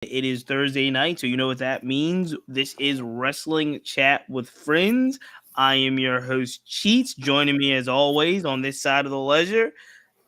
It is Thursday night, so you know what that means. This is Wrestling Chat with Friends. I am your host, Cheats. Joining me as always on this side of the ledger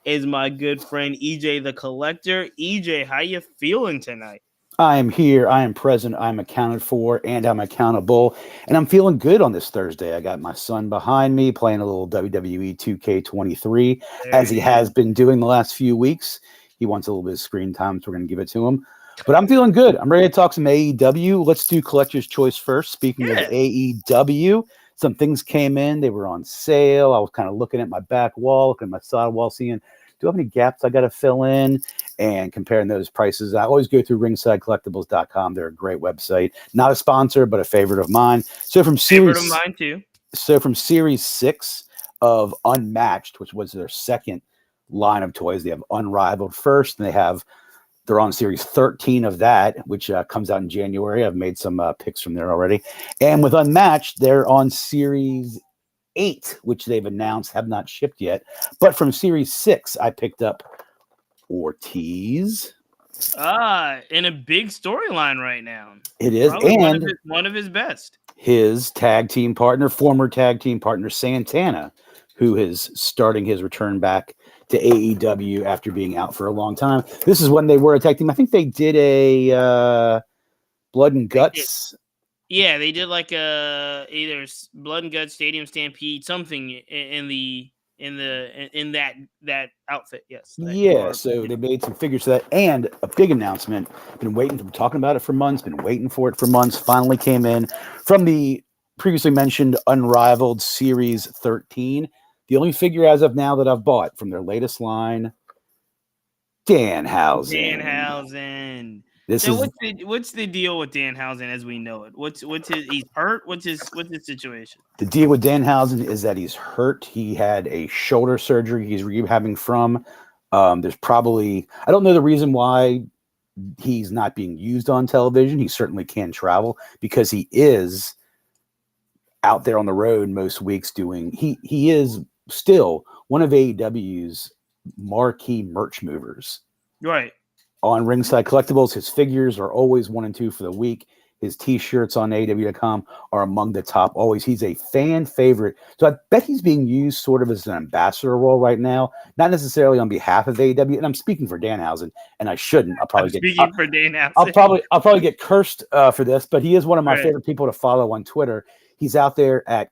is my good friend EJ the Collector. EJ, how you feeling tonight? I am here. I am present. I'm accounted for, and I'm accountable. And I'm feeling good on this Thursday. I got my son behind me playing a little WWE 2K23, There as he he is. has been doing the last few weeks. He wants a little bit of screen time, so we're going to give it to him. But I'm feeling good. I'm ready to talk some AEW. Let's do Collector's Choice first. Speaking of Yeah. AEW, some things came in. They were on sale. I was kind of looking at my back wall, looking at my side wall, seeing, do I have any gaps I got to fill in? And comparing those prices. I always go through ringsidecollectibles.com. They're a great website. Not a sponsor, but a favorite of mine. Favorite of mine too. So from series 6 of Unmatched, which was their second line of toys, they have Unrivaled first, and they're on series 13 of that, which comes out in January. I've made some picks from there already. And with Unmatched, they're on series 8, which they've announced have not shipped yet. But from series 6, I picked up Ortiz. In a big storyline right now. It is. Probably And one of his best. his former tag team partner, Santana, who is starting his return back to AEW after being out for a long time. This is when they were a tag team. I think they did a Blood and Guts. Yeah, they did like either Blood and Guts, Stadium Stampede, something in that outfit. Yes. So they made some figures to that, and a big announcement. Been talking about it for months. Been waiting for it for months. Finally came in from the previously mentioned Unrivaled Series 13. The only figure as of now that I've bought from their latest line, Danhausen. Danhausen. This So is what's the deal with Danhausen as we know it? What's his he's hurt? What's his situation? the deal with Danhausen is that he's hurt. He had a shoulder surgery he's rehabbing from. There's probably, I don't know the reason why he's not being used on television. He certainly can travel because he is out there on the road most weeks doing, he is still one of AEW's marquee merch movers. Right. On Ringside Collectibles, his figures are always 1 and 2 for the week. His t-shirts on AEW.com are among the top always. He's a fan favorite. So I bet he's being used sort of as an ambassador role right now, not necessarily on behalf of AEW. And I'm speaking for Danhausen, and I shouldn't. For Danhausen. I'll probably get cursed for this, but he is one of my favorite people to follow on Twitter. He's out there at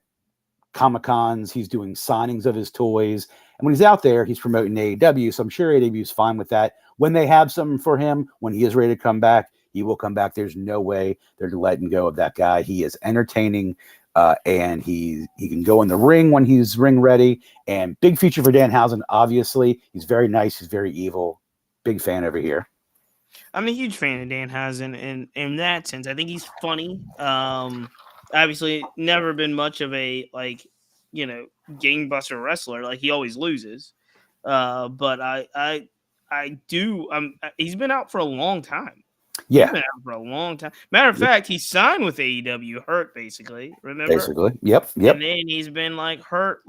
Comic-Cons. He's doing signings of his toys. And when he's out there, he's promoting AEW. So I'm sure AEW is fine with that. When they have something for him, when he is ready to come back, he will come back. There's no way they're letting go of that guy. He is entertaining, and he can go in the ring when he's ring ready. And big feature for Danhausen, obviously. He's very nice. He's very evil. Big fan over here. I'm a huge fan of Danhausen in that sense. I think he's funny. Obviously, never been much of a gangbuster wrestler. Like he always loses. But I do. He's been out for a long time. Yeah. He's been out for a long time. Matter of fact, he signed with AEW hurt, basically. Remember? Basically. Yep. And then he's been hurt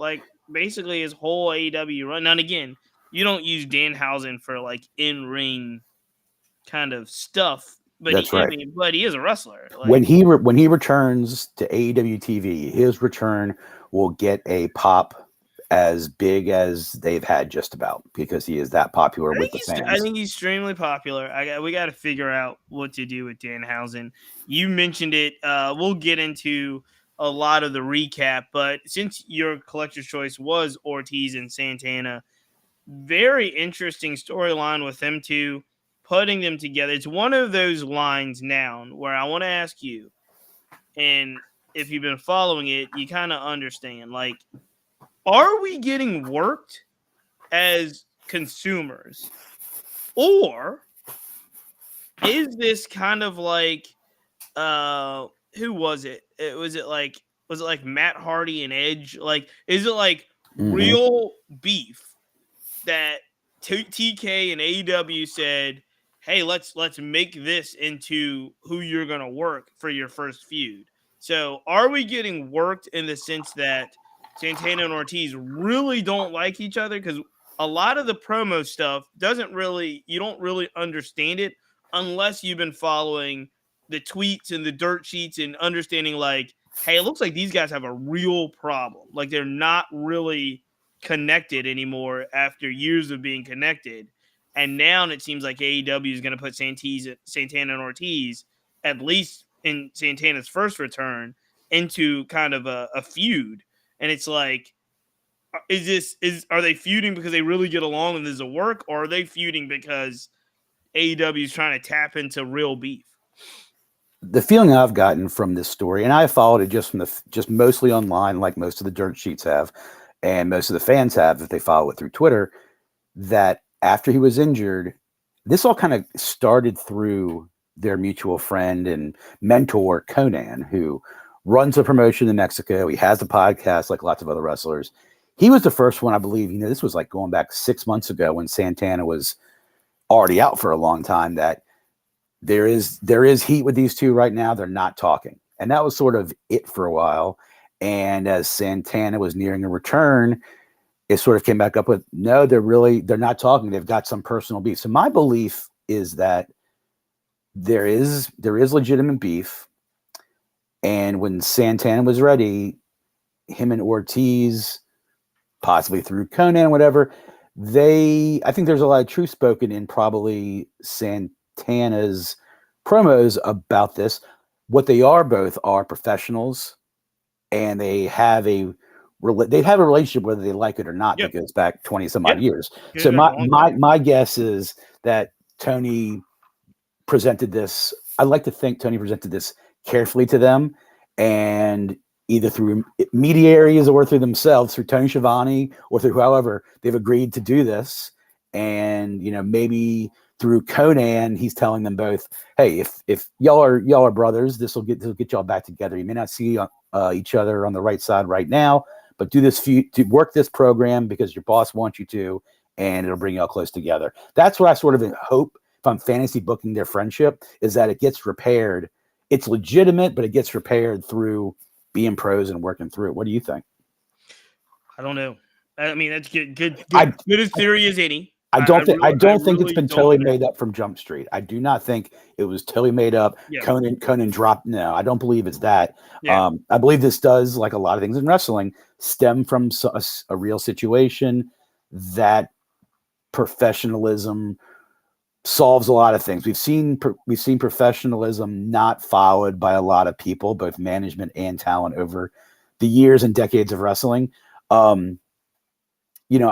basically his whole AEW run. Now, and again, you don't use Danhausen for in ring kind of stuff. But That's right. But he is a wrestler. When he returns to AEW TV, his return will get a pop as big as they've had just about, because he is that popular with the fans. I think he's extremely popular. We got to figure out what to do with Danhausen. You mentioned it. We'll get into a lot of the recap, but since your collector's choice was Ortiz and Santana, very interesting storyline with them two, putting them together. It's one of those lines now where I want to ask you, and if you've been following it, you kind of understand, are we getting worked as consumers, or is this kind of who was it? Was it Matt Hardy and Edge? Is it real beef that TK and AEW said, hey, let's make this into who you're gonna work for your first feud? So are we getting worked in the sense that Santana and Ortiz really don't like each other? Because a lot of the promo stuff you don't really understand it unless you've been following the tweets and the dirt sheets and understanding like, hey, it looks like these guys have a real problem. Like they're not really connected anymore after years of being connected. And now it seems like AEW is going to put Santana and Ortiz, at least in Santana's first return, into kind of a feud. And it's like, are they feuding because they really get along and there's a work, or are they feuding because AEW is trying to tap into real beef? The feeling I've gotten from this story, and I followed it just mostly online, like most of the dirt sheets have, and most of the fans have if they follow it through Twitter, that after he was injured, this all kind of started through their mutual friend and mentor, Conan, who runs a promotion in Mexico. He has a podcast like lots of other wrestlers. He was the first one, I believe, this was like going back 6 months ago when Santana was already out for a long time, that there is heat with these two right now. They're not talking. And that was sort of it for a while. And as Santana was nearing a return, it sort of came back up with, no, they're not talking. They've got some personal beef. So my belief is that there is legitimate beef. And when Santana was ready, him and Ortiz, possibly through Conan, whatever, I think there's a lot of truth spoken in probably Santana's promos about this. What they are both are professionals, and they have a relationship whether they like it or not. Yep. That goes back 20 some odd years. Good, So my guess is that Tony presented this. I'd like to think Tony presented this carefully to them, and either through mediaries or through themselves, through Tony Schiavone or through however they've agreed to do this. And, maybe through Conan, he's telling them both, hey, if y'all are brothers, this will get y'all back together. You may not see each other on the right side right now, but do this to work this program because your boss wants you to, and it'll bring y'all close together. That's what I sort of hope, if I'm fantasy booking their friendship, is that it gets repaired. It's legitimate, but it gets repaired through being pros and working through it. What do you think? I don't know. I mean, that's good as theory as any. I don't think it's been totally made up from Jump Street. I do not think it was totally made up. Yeah. Conan dropped. No, I don't believe it's that. Yeah. I believe this does, like a lot of things in wrestling, stem from a real situation. That professionalism solves a lot of things. We've seen professionalism not followed by a lot of people, both management and talent, over the years and decades of wrestling. I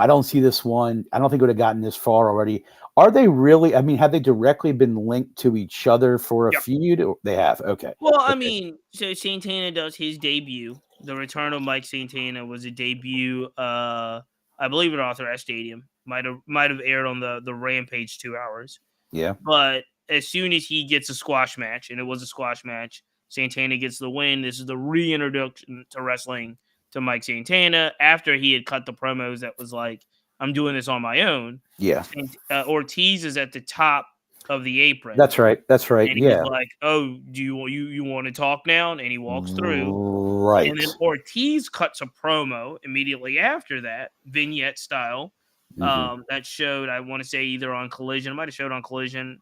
don't see this one. I don't think it would have gotten this far already. Are they really? I mean, have they directly been linked to each other for a feud? They have. Okay. Well, I mean, so Santana does his debut. The return of Mike Santana was a debut. I believe at Arthur Ashe Stadium. Might have aired on the Rampage 2 hours. Yeah. But as soon as he gets a squash match, and it was a squash match, Santana gets the win. This is the reintroduction to wrestling to Mike Santana after he had cut the promos that was like, I'm doing this on my own. Yeah. And, Ortiz is at the top of the apron. That's right. And he's like, oh, do you want to talk now? And he walks through. Right. And then Ortiz cuts a promo immediately after that, vignette style. Mm-hmm. That showed, I want to say, either on Collision. It might have showed on Collision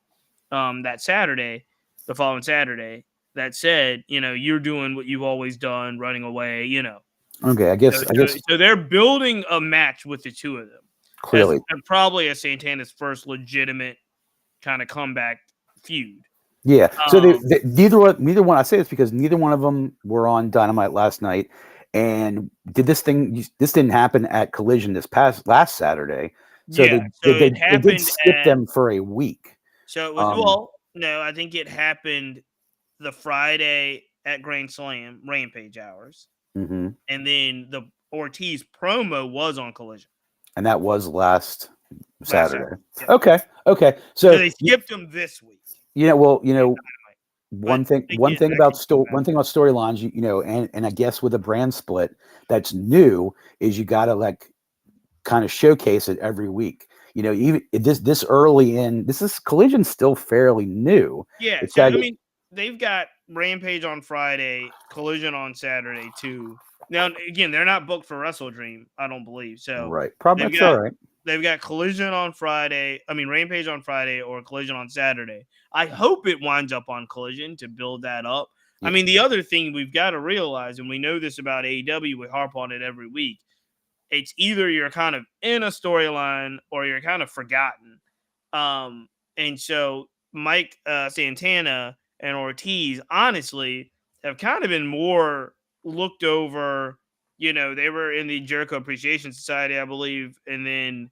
that Saturday, the following Saturday, that said, you're doing what you've always done, running away, Okay, I guess. So they're building a match with the two of them. Clearly. And probably as Santana's first legitimate kind of comeback feud. Yeah. So neither one. I say this because neither one of them were on Dynamite last night. And this didn't happen at Collision last Saturday. So they did skip them for a week. So it was no, I think it happened the Friday at Grand Slam Rampage hours. Mm-hmm. And then the Ortiz promo was on Collision. And that was last Saturday. Yeah. Okay. So they skipped them this week. One thing about storylines, and I guess with a brand split that's new is you got to kind of showcase it every week. Even this early in this Collision's still fairly new. Yeah. So I mean, they've got Rampage on Friday, Collision on Saturday too. Now again, they're not booked for WrestleDream, I don't believe. So right, probably that's all right. they've got Collision on Friday. I mean, Rampage on Friday or Collision on Saturday. I hope it winds up on Collision to build that up. Yeah. I mean, the other thing we've got to realize, and we know this about AEW, we harp on it every week. It's either you're kind of in a storyline or you're kind of forgotten. And so Mike Santana and Ortiz, honestly, have kind of been more looked over. You know, they were in the Jericho Appreciation Society, I believe, and then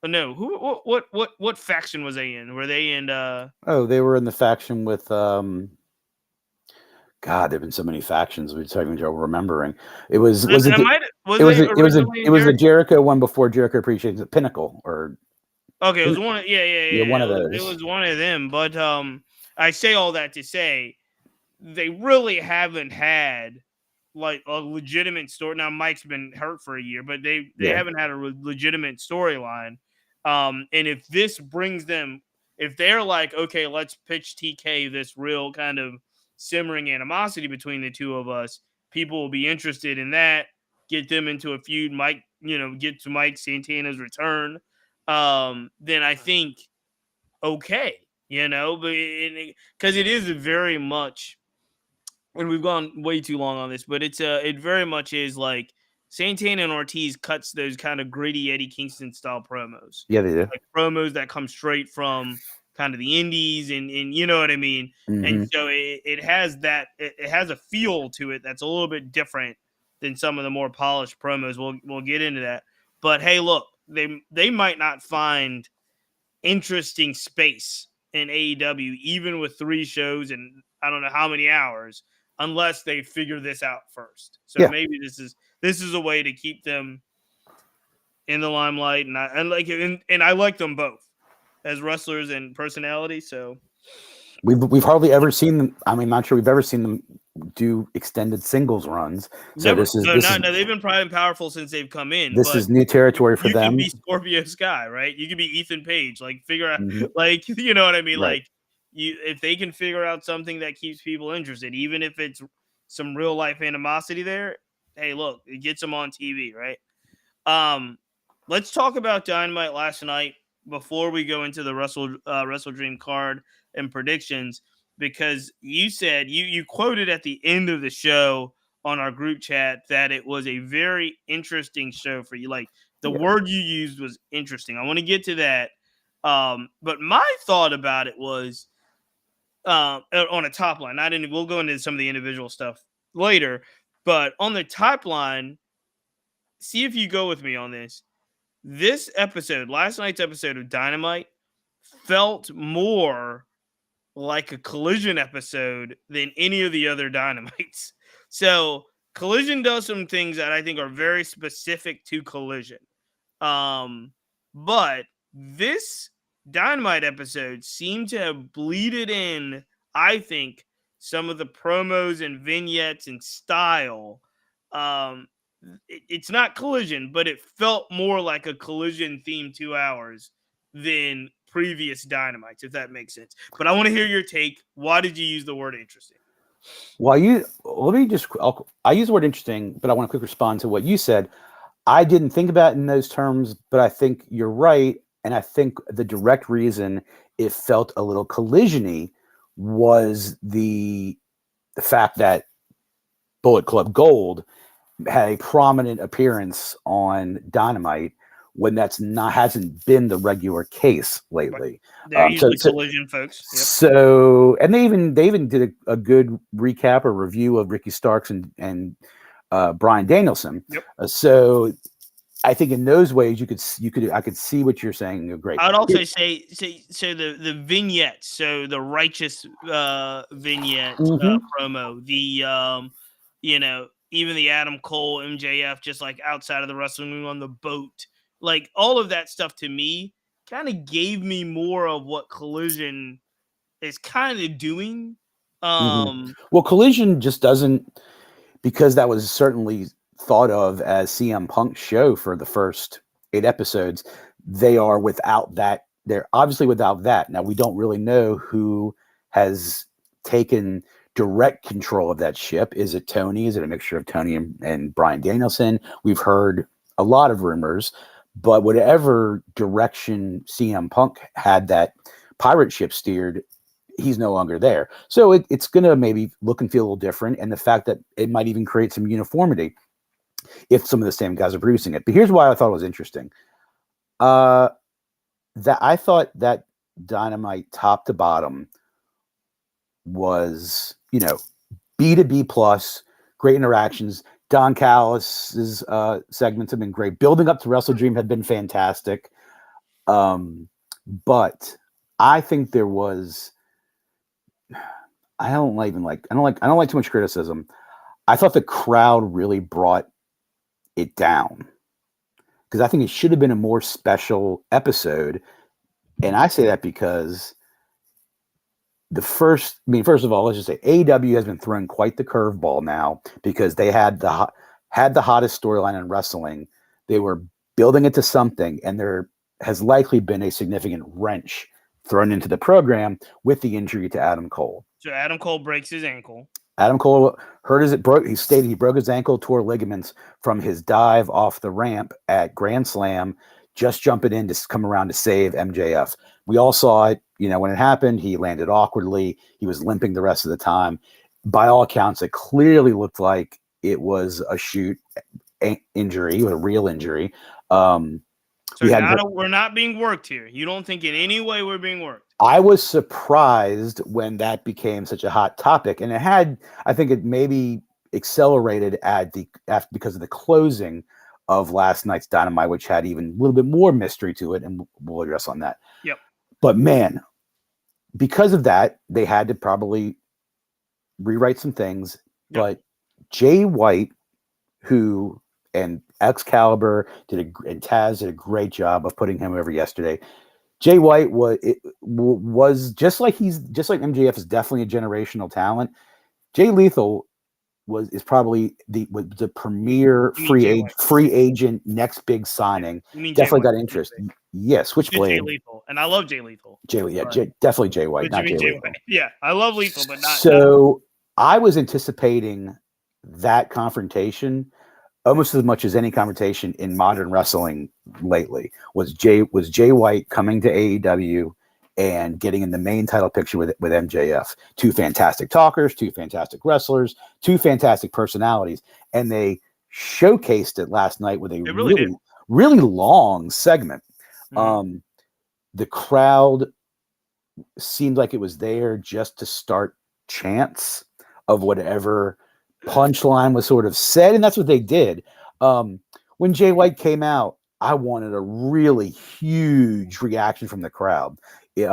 no, what faction was they in? Were they in? They were in the faction with God, there've been so many factions. We're talking about remembering. It was the Jericho one before Jericho Appreciation, Pinnacle, or okay, it was one. Yeah, one of those. It was one of them. But I say all that to say they really haven't had like a legitimate story. Now Mike's been hurt for a year, but they haven't had a legitimate storyline. And if this brings them, if they're like, okay, let's pitch TK this real kind of simmering animosity between the two of us, people will be interested in that. Get them into a feud. Mike, get to Mike Santana's return. Then I think okay, but because it is very much. And we've gone way too long on this, but it very much is like Santana and Ortiz cuts those kind of gritty Eddie Kingston style promos. Yeah, they do. Like promos that come straight from kind of the indies and you know what I mean? Mm-hmm. And so it has that, it has a feel to it that's a little bit different than some of the more polished promos. We'll get into that. But hey, look, they might not find interesting space in AEW, even with 3 shows and I don't know how many hours, unless they figure this out first. So maybe this is a way to keep them in the limelight, and I like them both as wrestlers and personality. So we've hardly ever seen them. I mean, not sure we've ever seen them do extended singles runs. So they've been prime and powerful since they've come in. This is new territory for them. You can be Scorpio Sky, right? You can be Ethan Page. Like figure out, like you know what I mean. Right. Like if they can figure out something that keeps people interested, even if it's some real life animosity there. Hey, look, it gets them on TV, right? Let's talk about Dynamite last night before we go into the WrestleDream card and predictions, because you said you quoted at the end of the show on our group chat that it was a very interesting show for you. Like the word you used was interesting. I want to get to that. But my thought about it was on a top line. We'll go into some of the individual stuff later, but on the top line, see if you go with me on this. This episode, last night's episode of Dynamite, felt more like a Collision episode than any of the other Dynamites. So Collision does some things that I think are very specific to Collision. But this Dynamite episode seemed to have bleeded in, I think, some of the promos and vignettes and style. It's not Collision, but it felt more like a Collision themed 2 hours than previous Dynamites, if that makes sense. But I want to hear your take. Why did you use the word interesting? Well, I use the word interesting, but I want to quickly respond to what you said. I didn't think about it in those terms, but I think you're right. And I think the direct reason it felt a little Collision-y was the fact that Bullet Club Gold had a prominent appearance on Dynamite when hasn't been the regular case lately. They're usually Collision folks. Yep. So, and they even did a good recap or review of Ricky Starks and Bryan Danielson. Yep. So I think in those ways I could see what you're saying. Great. I would also say so the vignettes, so the righteous vignette promo, the even the Adam Cole MJF just like outside of the wrestling ring on the boat, like all of that stuff to me kind of gave me more of what Collision is kind of doing. Well, Collision just doesn't, because that was certainly thought of as CM Punk's show for the first 8 episodes. They are without that. They're obviously without that. Now, we don't really know who has taken direct control of that ship. Is it Tony? Is it a mixture of Tony and Bryan Danielson? We've heard a lot of rumors, But whatever direction CM Punk had that pirate ship steered, he's no longer there. So it's going to maybe look and feel a little different. And the fact that it might even create some uniformity if some of the same guys are producing it. But here's why I thought it was interesting. That I thought that Dynamite top to bottom was, B to B plus, great interactions. Don Callis's segments have been great. Building up to WrestleDream had been fantastic. But I think there was, I don't like too much criticism. I thought the crowd really brought it down, because I think it should have been a more special episode. And I say that because first of all, let's just say AEW has been throwing quite the curveball now, because they had the hottest storyline in wrestling. They were building it to something, and there has likely been a significant wrench thrown into the program with the injury to Adam Cole. So Adam Cole breaks his ankle. Adam Cole he stated he broke his ankle, tore ligaments from his dive off the ramp at Grand Slam, just jumping in to come around to save MJF. We all saw it, when it happened. He landed awkwardly. He was limping the rest of the time. By all accounts, it clearly looked like it was a shoot injury, a real injury. We're not being worked here. You don't think in any way we're being worked? I was surprised when that became such a hot topic, and I think it maybe accelerated because of the closing of last night's Dynamite, which had even a little bit more mystery to it, and we'll address on that. Yep. But man, because of that, they had to probably rewrite some things. Yep. But Jay White, and Excalibur and Taz did a great job of putting him over yesterday. Jay White was just like MJF is definitely a generational talent. Jay Lethal is probably the premier free agent, next big signing. Definitely got interest. Yes, Switchblade. Jay Lethal, and I love Jay Lethal. Definitely Jay White, not Jay Lethal. Yeah, I love Lethal, but not. So I was anticipating that confrontation almost as much as any confrontation in modern wrestling lately was Jay White coming to AEW and getting in the main title picture with MJF. Two fantastic talkers, two fantastic wrestlers, two fantastic personalities, and they showcased it last night with a really long segment. Mm-hmm. The crowd seemed like it was there just to start chants of whatever punchline was sort of said, and that's what they did. When Jay White came out, I wanted a really huge reaction from the crowd. If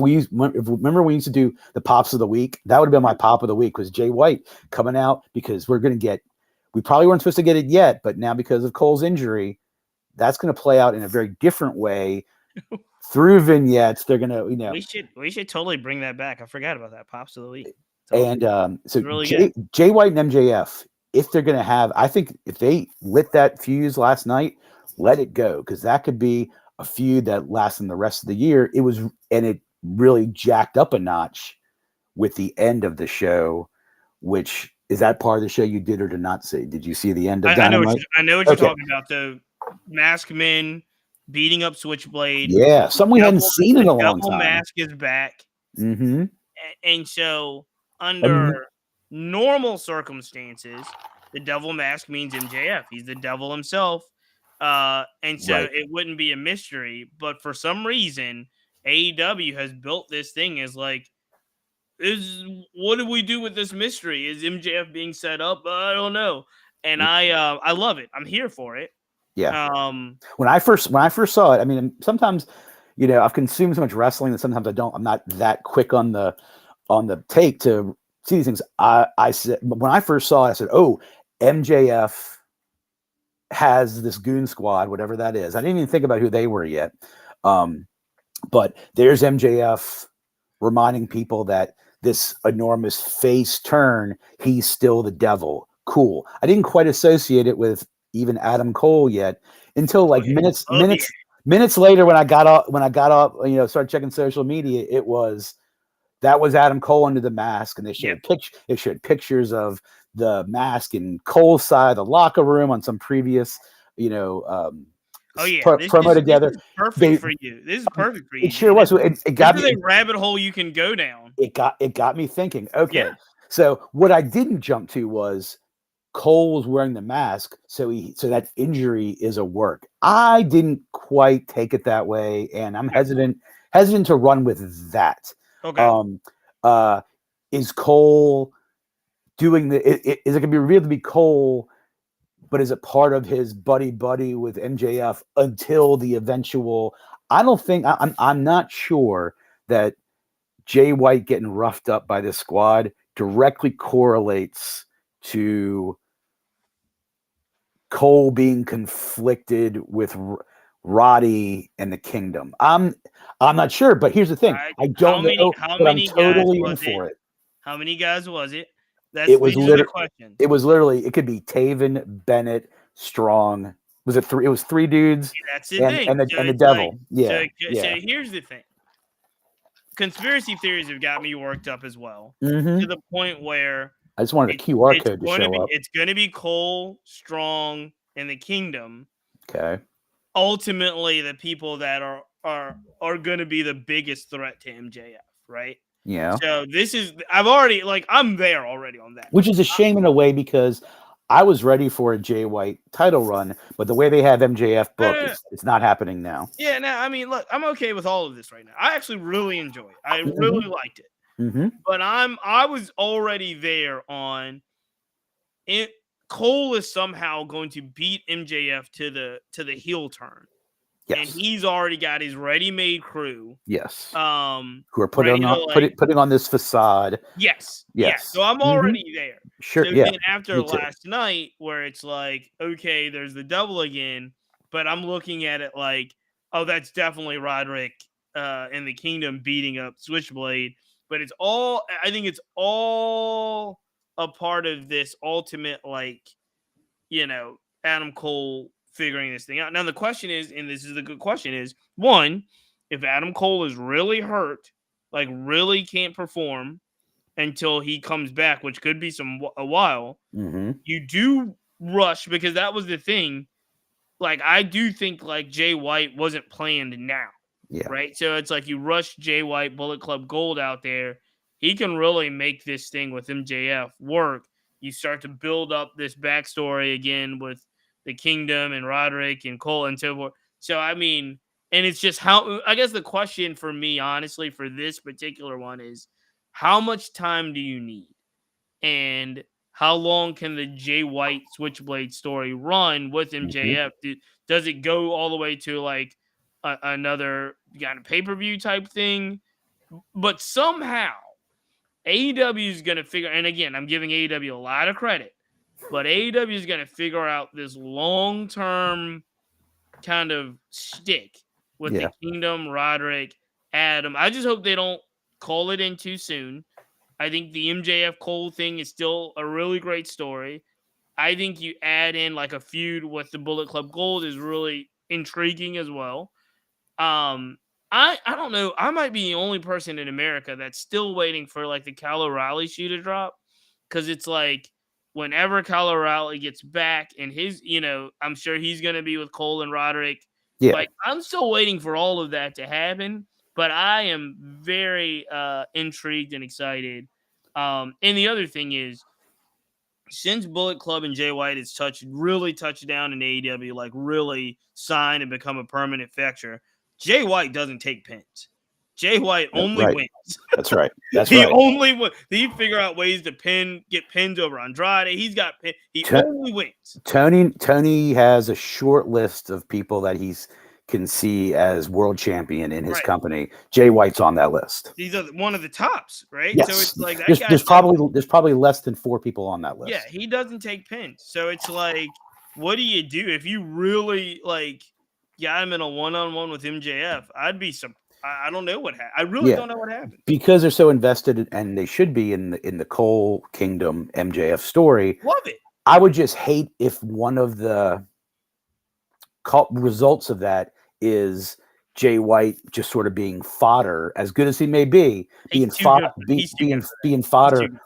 remember we used to do the pops of the week, that would have been my pop of the week, was Jay White coming out, because we probably weren't supposed to get it yet, but now because of Cole's injury, that's going to play out in a very different way through vignettes. They're going to, we should totally bring that back. I forgot about that pops of the week. And so really Jay White and MJF, if they're going to have, I think if they lit that fuse last night, let it go, because that could be a feud that lasts in the rest of the year. It really jacked up a notch with the end of the show, which is that part of the show you did or did not see? Did you see the end of Dynamite? I know what you're talking about. The Masked Men beating up Switchblade. Yeah, something we hadn't seen in a long time. Mask is back. Mm-hmm. And so under normal circumstances, the devil mask means MJF. He's the devil himself. And so it wouldn't be a mystery. But for some reason, AEW has built this thing as like, what do we do with this mystery? Is MJF being set up? I don't know. And I love it. I'm here for it. Yeah. When I first saw it, I mean, sometimes, I've consumed so much wrestling that sometimes I'm not that quick on the take to see these things. I said, when I first saw it, I said, oh, MJF has this goon squad, whatever that is. I didn't even think about who they were yet. But there's MJF reminding people that this enormous face turn, he's still the devil. Cool. I didn't quite associate it with even Adam Cole yet until like minutes later when I got off, started checking social media. That was Adam Cole under the mask, and they showed pictures of the mask in Cole's side of the locker room on some previous Oh yeah, promo together. This is perfect for you. This is perfect for you. It sure was. So it got me. This is a rabbit hole you can go down. It got me thinking. Okay, so what I didn't jump to was Cole was wearing the mask, so that injury is a work. I didn't quite take it that way, and I'm hesitant to run with that. Okay. Is Cole doing the? Is it going to be revealed to be Cole? But is it part of his buddy with MJF until the eventual? I don't think I'm not sure that Jay White getting roughed up by this squad directly correlates to Cole being conflicted with Roddy and the Kingdom. I'm not sure, but here's the thing: I don't know, but I'm totally in for it. How many guys was it? These are the questions. It was literally. It could be Taven, Bennett, Strong. Was it three? It was three dudes. Yeah, that's the thing. And the devil. So here's the thing. Conspiracy theories have got me worked up as well, to the point where I just wanted a QR code to show up. It's going to be Cole, Strong, and the Kingdom. Okay. Ultimately, the people that are going to be the biggest threat to MJF, right? Yeah. So I'm there already on that. Which is a shame in a way, because I was ready for a Jay White title run, but the way they have MJF booked, it's not happening now. Yeah, now, I mean, look, I'm okay with all of this right now. I actually really enjoy it. I really liked it. But I was already there on it. Cole is somehow going to beat MJF to the heel turn. Yes. And he's already got his ready-made crew. Yes. Who are putting on this facade. Yes. So I'm already there. Sure. So then after last night, where it's like, okay, there's the double again, but I'm looking at it like, oh, that's definitely Roderick and the Kingdom beating up Switchblade. But I think it's all a part of this ultimate, Adam Cole figuring this thing out. Now the question is, and this is the good question, is one, if Adam Cole is really hurt, like really can't perform until he comes back, which could be a while, you do rush, because that was the thing. Like, I do think like Jay White wasn't planned now. Yeah. Right. So it's like you rush Jay White, Bullet Club Gold out there. He can really make this thing with MJF work. You start to build up this backstory again with the Kingdom and Roderick and Cole and so forth. So, I mean, and it's just I guess the question for me, honestly, for this particular one is, how much time do you need? And how long can the Jay White Switchblade story run with MJF? Does it go all the way to like another kind of pay-per-view type thing? But somehow AEW is going to figure, and again, I'm giving AEW a lot of credit, but AEW is going to figure out this long-term kind of shtick with the Kingdom, Roderick, Adam. I just hope they don't call it in too soon. I think the MJF Cole thing is still a really great story. I think you add in like a feud with the Bullet Club Gold is really intriguing as well. I don't know. I might be the only person in America that's still waiting for like the Kyle O'Reilly shoe to drop, because it's like whenever Kyle O'Reilly gets back and his, I'm sure he's going to be with Cole and Roderick. Yeah. Like, I'm still waiting for all of that to happen, but I am very intrigued and excited. And the other thing is, since Bullet Club and Jay White has really touched down in AEW, like really signed and become a permanent fixture, Jay White doesn't take pins. Jay White only wins. That's right. He only wins. He figure out ways to get pins over Andrade. He's got he only wins. Tony has a short list of people that he's can see as world champion in his company. Jay White's on that list. He's one of the tops, right? Yes. So it's like there's probably less than 4 people on that list. Yeah, he doesn't take pins. So it's like, what do you do if you really like got him in a one-on-one with MJF? I'd be some. I don't know what happened. I really don't know what happened, because they're so invested, and they should be in the Cole Kingdom MJF story. Love it. I would just hate if one of the results of that is Jay White just sort of being fodder, as good as he may be, He's too good. He's too good for that. being He's too fodder good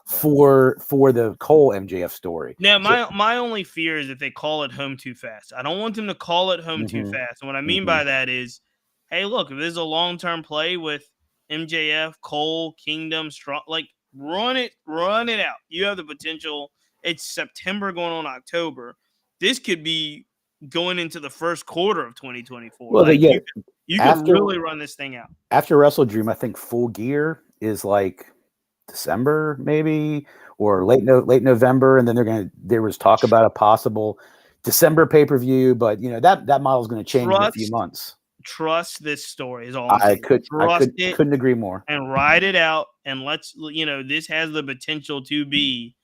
for the Cole MJF story. Now, So, my only fear is if they call it home too fast. I don't want them to call it home too fast. And what I mean by that is, hey, look, if there's a long-term play with MJF, Cole, Kingdom, Strong, like run it out. You have the potential. It's September going on October. This could be going into the first quarter of 2024. well, Like yeah, you could really run this thing out. After WrestleDream, I think Full Gear is like December maybe or late November, and then there was talk about a possible December pay-per-view, but that model is going to change in a few months. Trust this story is all I'm saying. Couldn't agree more. And ride it out, and let's this has the potential to be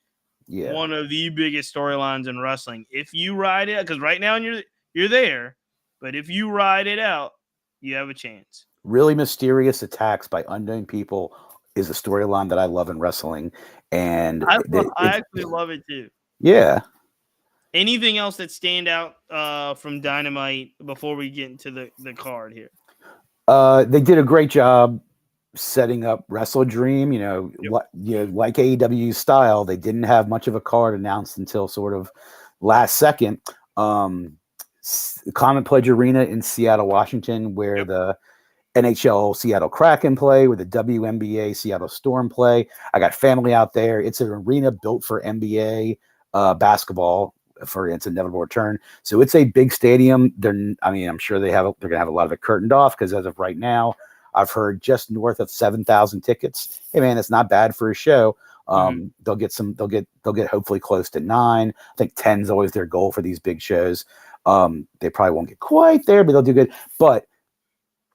one of the biggest storylines in wrestling. If you ride it, because right now you're there, but if you ride it out, you have a chance. Really mysterious attacks by unknown people is a storyline that I love in wrestling, and I actually love it too. Yeah. Anything else that stand out from Dynamite before we get into the card here? They did a great job setting up WrestleDream. Like AEW style, they didn't have much of a card announced until sort of last second. Common Pledge Arena in Seattle, Washington, where the NHL Seattle Kraken play, where the WNBA Seattle Storm play. I got family out there. It's an arena built for NBA basketball for its inevitable return. So it's a big stadium. I'm sure they're going to have a lot of it curtained off, because as of right now, I've heard just north of 7,000 tickets. Hey man, it's not bad for a show. They'll get hopefully close to 9. I think 10 is always their goal for these big shows. They probably won't get quite there, but they'll do good. But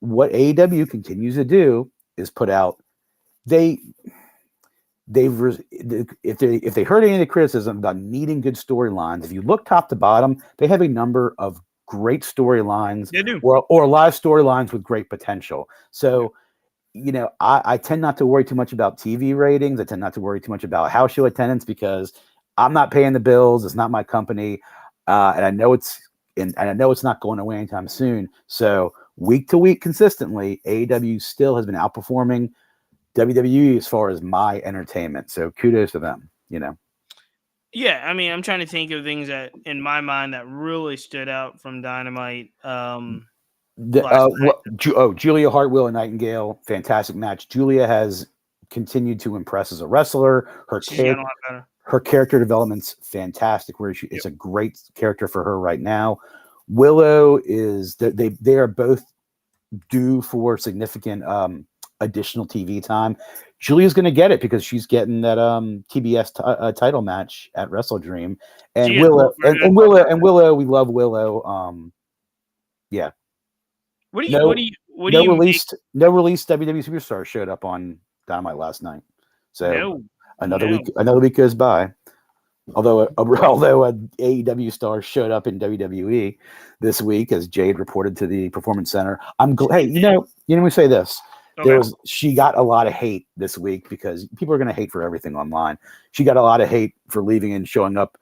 what AEW continues to do is put out if they heard any of the criticism about needing good storylines, if you look top to bottom, they have a number of great storylines or live storylines with great potential. So, I tend not to worry too much about TV ratings. I tend not to worry too much about house show attendance, because I'm not paying the bills. It's not my company. And I know it's not going away anytime soon. So week to week consistently, AEW still has been outperforming WWE as far as my entertainment. So kudos to them, Yeah, I'm trying to think of things that in my mind that really stood out from Dynamite. Julia Hart, Willow Nightingale, fantastic match. Julia has continued to impress as a wrestler. Her character development's fantastic. It's a great character for her right now. Willow they are both due for significant additional TV time. Julia's going to get it because she's getting that TBS title match at WrestleDream, and Willow, we love Willow. Yeah. No released WWE superstar showed up on Dynamite last night, so another week goes by. Although an AEW star showed up in WWE this week, as Jade reported to the Performance Center. I'm glad. Hey, let me say this. Okay. She got a lot of hate this week because people are going to hate for everything online. She got a lot of hate for leaving and showing up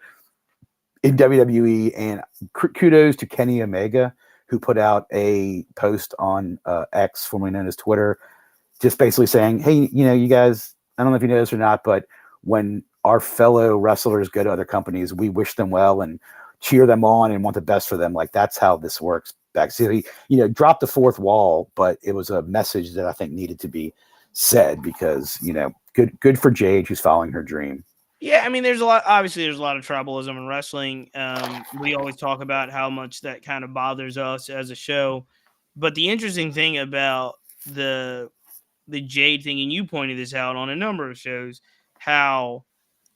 in WWE, and kudos to Kenny Omega, who put out a post on X, formerly known as Twitter, just basically saying, hey, you guys, I don't know if you know this or not, but when our fellow wrestlers go to other companies, we wish them well and cheer them on and want the best for them. Like, that's how this works. Back, so he, dropped the fourth wall, but it was a message that I think needed to be said because, good for Jade, who's following her dream. Yeah, there's a lot of tribalism in wrestling. We always talk about how much that kind of bothers us as a show. But the interesting thing about the Jade thing, and you pointed this out on a number of shows, how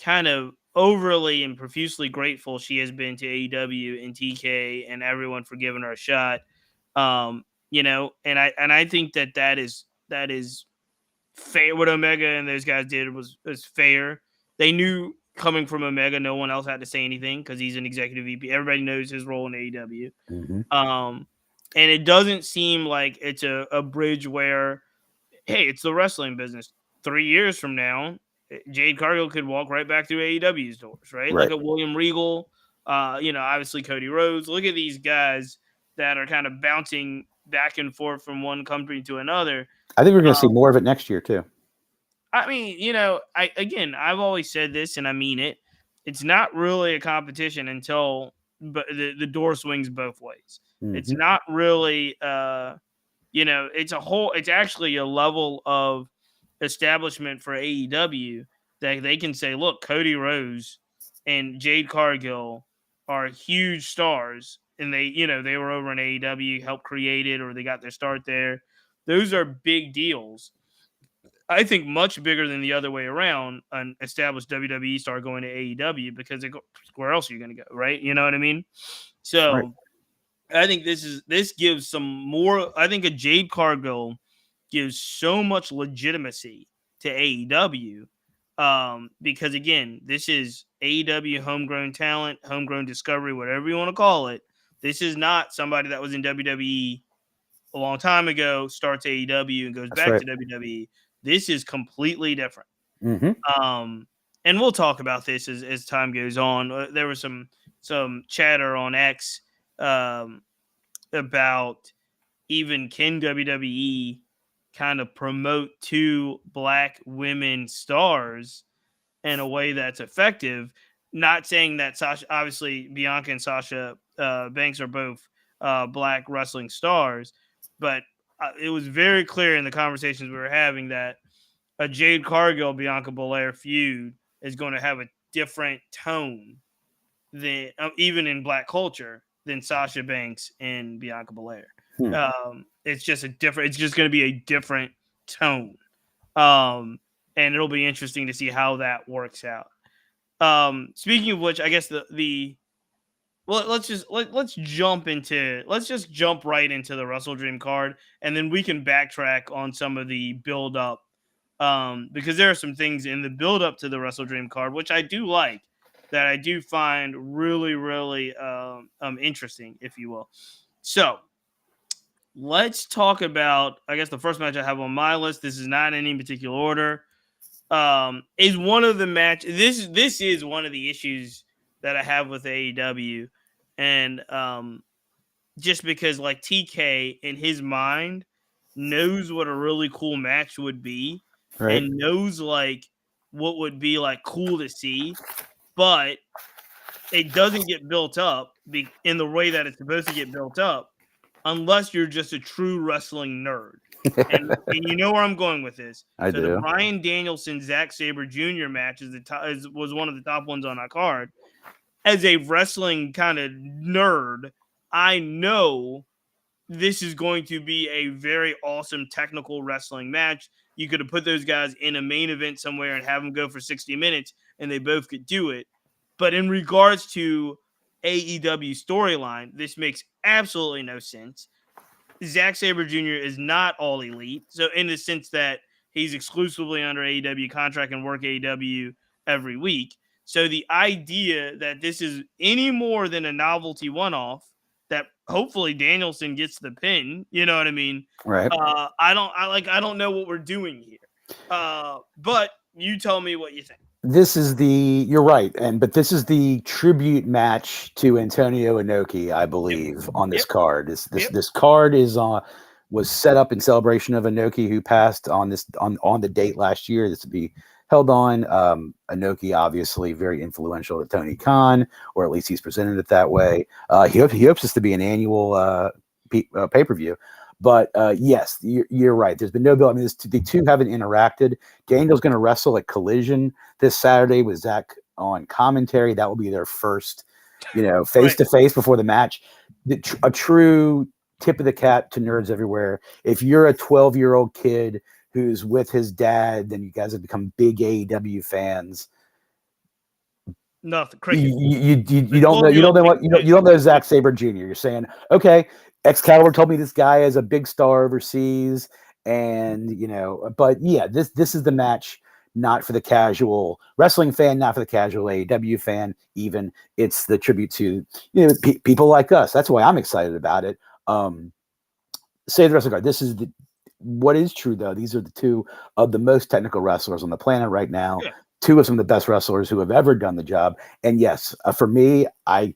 kind of overly and profusely grateful she has been to AEW and TK and everyone for giving her a shot. And I think that is fair. What Omega and those guys did was fair. They knew coming from Omega, no one else had to say anything because he's an executive VP. Everybody knows his role in AEW. Mm-hmm. And it doesn't seem like it's a bridge where, hey, it's the wrestling business. 3 years from now, Jade Cargill could walk right back through AEW's doors, right? Look at William Regal, obviously Cody Rhodes. Look at these guys that are kind of bouncing back and forth from one company to another. I think we're going to see more of it next year too. I mean, I've always said this, and I mean it. It's not really a competition until the door swings both ways. Mm-hmm. It's not really, it's actually a level of establishment for AEW that they can say, look, Cody Rhodes and Jade Cargill are huge stars, and they were over in AEW, helped create it, or they got their start there. Those are big deals. I think much bigger than the other way around, an established WWE star going to AEW, because where else are you going to go, right? You know what I mean? So right. I think this gives some more. I think a Jade Cargill gives so much legitimacy to AEW, because again, this is AEW homegrown talent, homegrown discovery, whatever you want to call it. This is not somebody that was in WWE a long time ago, starts AEW and goes back to WWE. This is completely different. Mm-hmm. And we'll talk about this as time goes on. There was some chatter on X about even can WWE kind of promote two black women stars in a way that's effective. Not saying that Sasha, obviously Bianca and Sasha Banks are both black wrestling stars, but it was very clear in the conversations we were having that a Jade Cargill Bianca Belair feud is going to have a different tone than even in black culture than Sasha Banks and Bianca Belair. It's just it's just going to be a different tone. And it'll be interesting to see how that works out. Speaking of which, I guess let's just jump right into the WrestleDream card, and then we can backtrack on some of the build up, because there are some things in the build up to the WrestleDream card which I do like, that I do find really, really interesting, if you will. So let's talk about, I guess, the first match I have on my list. This is not in any particular order. Is one of the match. This is one of the issues that I have with AEW, and just because like TK in his mind knows what a really cool match would be, right, and knows like what would be like cool to see, but it doesn't get built up in the way that it's supposed to get built up unless you're just a true wrestling nerd. And you know where I'm going with this. I do. The Bryan Danielson Zack Sabre Jr. match was one of the top ones on our card. As a wrestling kind of nerd, I know this is going to be a very awesome technical wrestling match. You could have put those guys in a main event somewhere and have them go for 60 minutes, and they both could do it. But in regards to AEW storyline, this makes absolutely no sense. Zack Sabre Jr. is not all elite. So in the sense that he's exclusively under AEW contract and work AEW every week. So the idea that this is any more than a novelty one-off, that hopefully Danielson gets the pin, you know what I mean? Right. I don't know what we're doing here. But you tell me what you think. You're right. But this is the tribute match to Antonio Inoki, I believe, on this card. This card was set up in celebration of Inoki, who passed on the date last year. This would be held on. Inoki, obviously very influential to Tony Khan, or at least he's presented it that way. He hopes this to be an annual pay-per-view. But yes, you're right. There's been no build. I mean, the two haven't interacted. Daniel's going to wrestle at Collision this Saturday with Zach on commentary. That will be their first, face to face before the match. A true tip of the cap to nerds everywhere. If you're a 12-year-old kid who's with his dad, then you guys have become big AEW fans. Nothing crazy. You don't know Zack Sabre Jr. You're saying, okay, Excalibur told me this guy is a big star overseas, and but yeah, this is the match not for the casual wrestling fan, not for the casual AEW fan. Even it's the tribute to people like us. That's why I'm excited about it. Say the wrestling card. This is what is true though. These are the two of the most technical wrestlers on the planet right now. Yeah. Two of some of the best wrestlers who have ever done the job. And yes, for me, I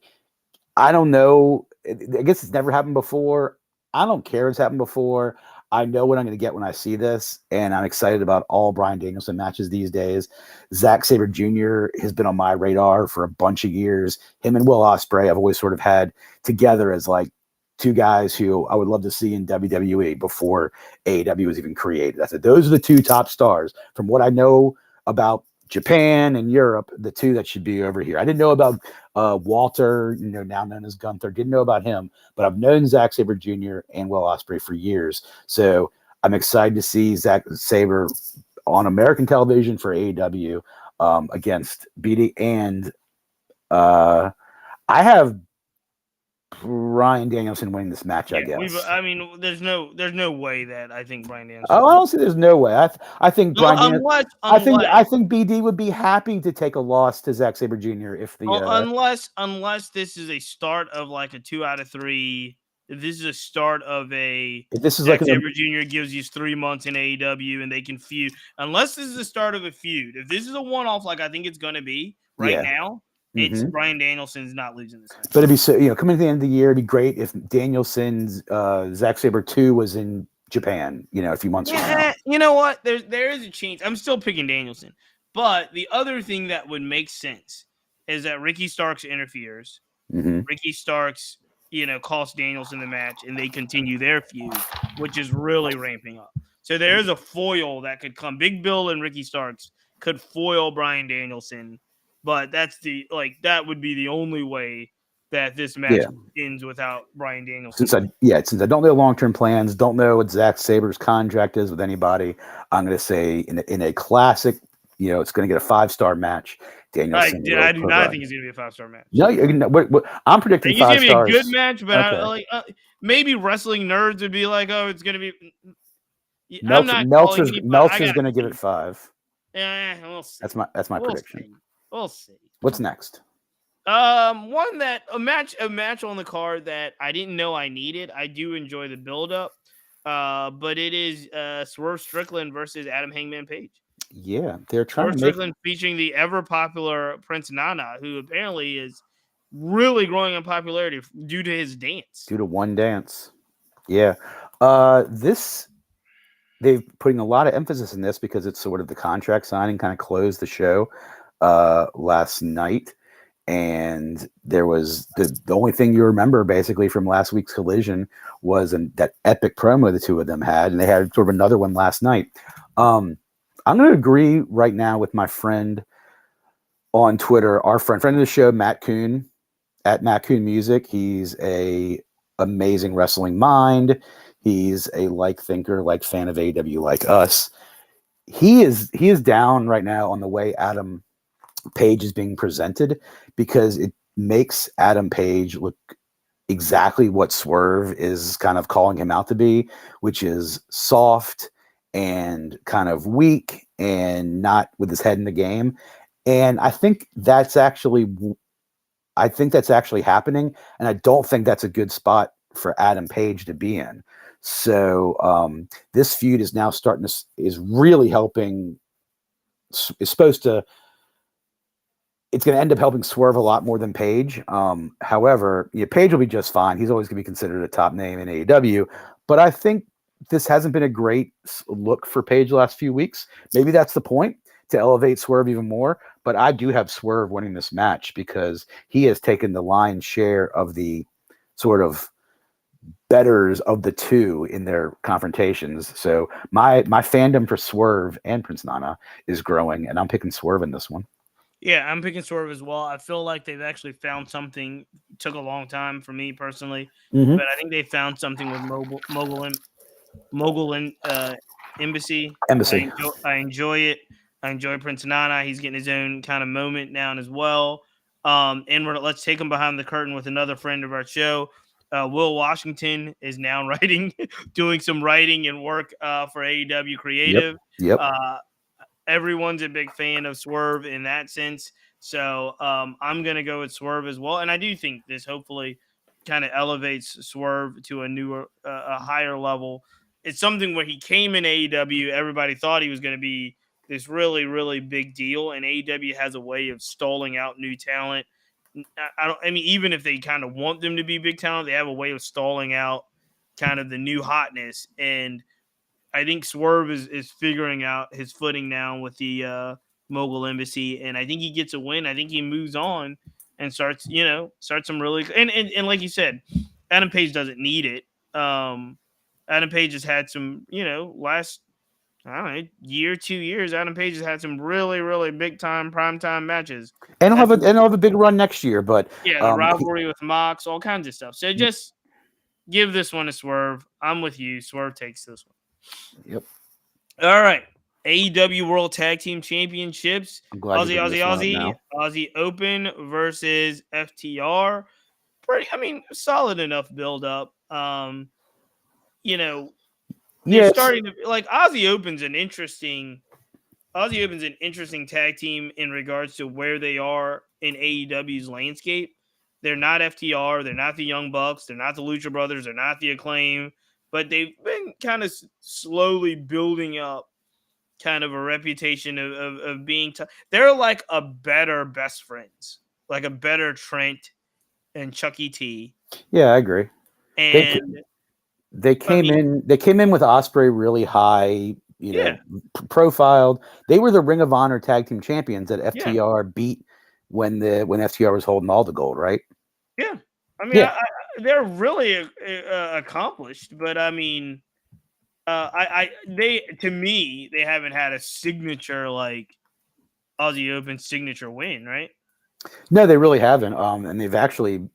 don't know. I guess it's never happened before. I don't care what's happened before. I know what I'm going to get when I see this, and I'm excited about all Bryan Danielson matches these days. Zack Sabre Jr. has been on my radar for a bunch of years. Him and Will Ospreay I've always sort of had together as like two guys who I would love to see in WWE before AEW was even created. I said those are the two top stars from what I know about Japan and Europe, the two that should be over here. I didn't know about Walter, now known as Gunther. Didn't know about him, but I've known Zack Sabre Jr. and Will Ospreay for years. So I'm excited to see Zack Sabre on American television for AEW against BD. And I have Bryan Danielson winning this match, I guess. There's no way that I think Bryan Danielson. Oh, I don't see. There's no way. I think Bryan. Unless I think BD would be happy to take a loss to Zack Sabre Jr. if the unless this is a start of like a 2 out of 3. If this is a start of a if this is Zack like Sabre Jr. gives you 3 months in AEW and they can feud. Unless this is the start of a feud. If this is a one-off, like I think it's going to be now. It's Bryan Danielson's not losing this match. But it'd be so coming to the end of the year, it'd be great if Danielson's Zack Sabre 2 was in Japan, a few months from now. You know what? There is a chance. I'm still picking Danielson. But the other thing that would make sense is that Ricky Starks interferes. Ricky Starks, costs Danielson the match and they continue their feud, which is really ramping up. So there is a foil that could come. Big Bill and Ricky Starks could foil Bryan Danielson. But that would be the only way that this match ends without Bryan Danielson. Since I don't know long-term plans, don't know what Zack Sabre's contract is with anybody, I'm going to say in a classic, it's going to get a 5-star match. Danielson. I do not think it's going to be a 5-star match. No, I'm predicting 5 stars. It's going to be a good match, but maybe wrestling nerds would be like, oh, it's going to be. Meltzer's going to give it 5. Yeah, we'll see. That's my prediction. We'll see. What's next? A match on the card that I didn't know I needed. I do enjoy the build-up, but it is Swerve Strickland versus Adam Hangman Page. Yeah, they're trying Swerve Strickland featuring the ever-popular Prince Nana, who apparently is really growing in popularity due to his dance. Due to one dance. Yeah. They've putting a lot of emphasis in this because it's sort of the contract signing kind of closed the show last night. And there was the only thing you remember basically from last week's Collision was that epic promo the two of them had, and they had sort of another one last night. I'm going to agree right now with my friend on Twitter, our friend of the show, Matt Kuhn, at Matt Kuhn Music. He's a amazing wrestling mind. He's a thinker, fan of AEW like us. He is down right now on the way Adam Page is being presented because it makes Adam Page look exactly what Swerve is kind of calling him out to be, which is soft and kind of weak and not with his head in the game. And I think that's actually happening. And I don't think that's a good spot for Adam Page to be in. So this feud is now is really helping. It's going to end up helping Swerve a lot more than Page. However, Page will be just fine. He's always going to be considered a top name in AEW. But I think this hasn't been a great look for Page the last few weeks. Maybe that's the point, to elevate Swerve even more. But I do have Swerve winning this match because he has taken the lion's share of the sort of betters of the two in their confrontations. So my fandom for Swerve and Prince Nana is growing, and I'm picking Swerve in this one. Yeah, I'm picking Swerve as well. I feel like they've actually found something. It took a long time for me personally, but I think they found something with Mogul Embassy. I enjoy it. I enjoy Prince Nana. He's getting his own kind of moment now as well. And let's take him behind the curtain with another friend of our show. Will Washington is now doing some writing and work for AEW Creative. Yep. Everyone's a big fan of Swerve in that sense. So I'm going to go with Swerve as well. And I do think this hopefully kind of elevates Swerve to a higher level. It's something where he came in AEW, everybody thought he was going to be this really, really big deal. And AEW has a way of stalling out new talent. Even if they kind of want them to be big talent, they have a way of stalling out kind of the new hotness. And I think Swerve is figuring out his footing now with the Mogul Embassy, and I think he gets a win. I think he moves on and starts some really and like you said, Adam Page doesn't need it. Adam Page has had some last I don't know year 2 years. Adam Page has had some really really big time prime time matches. And That's he'll have a big run next year. But the rivalry with Mox, all kinds of stuff. So just give this one a Swerve. I'm with you. Swerve takes this one. Yep. All right. AEW World Tag Team Championships. I'm glad you're bringing this one up now. Aussie Open versus FTR. Solid enough build up. They're starting to like Aussie Open's an interesting tag team in regards to where they are in AEW's landscape. They're not FTR, they're not the Young Bucks, they're not the Lucha Brothers, they're not the Acclaim, but they've been kind of slowly building up kind of a reputation of being they're like a better best friends, like a better Trent and Chucky T. Yeah, I agree. And they came in with Ospreay really high, profiled. They were the Ring of Honor tag team champions that FTR beat when FTR was holding all the gold, right? Yeah. They're really accomplished, but they haven't had a signature like Aussie Open signature win, right? No, they really haven't. And they've actually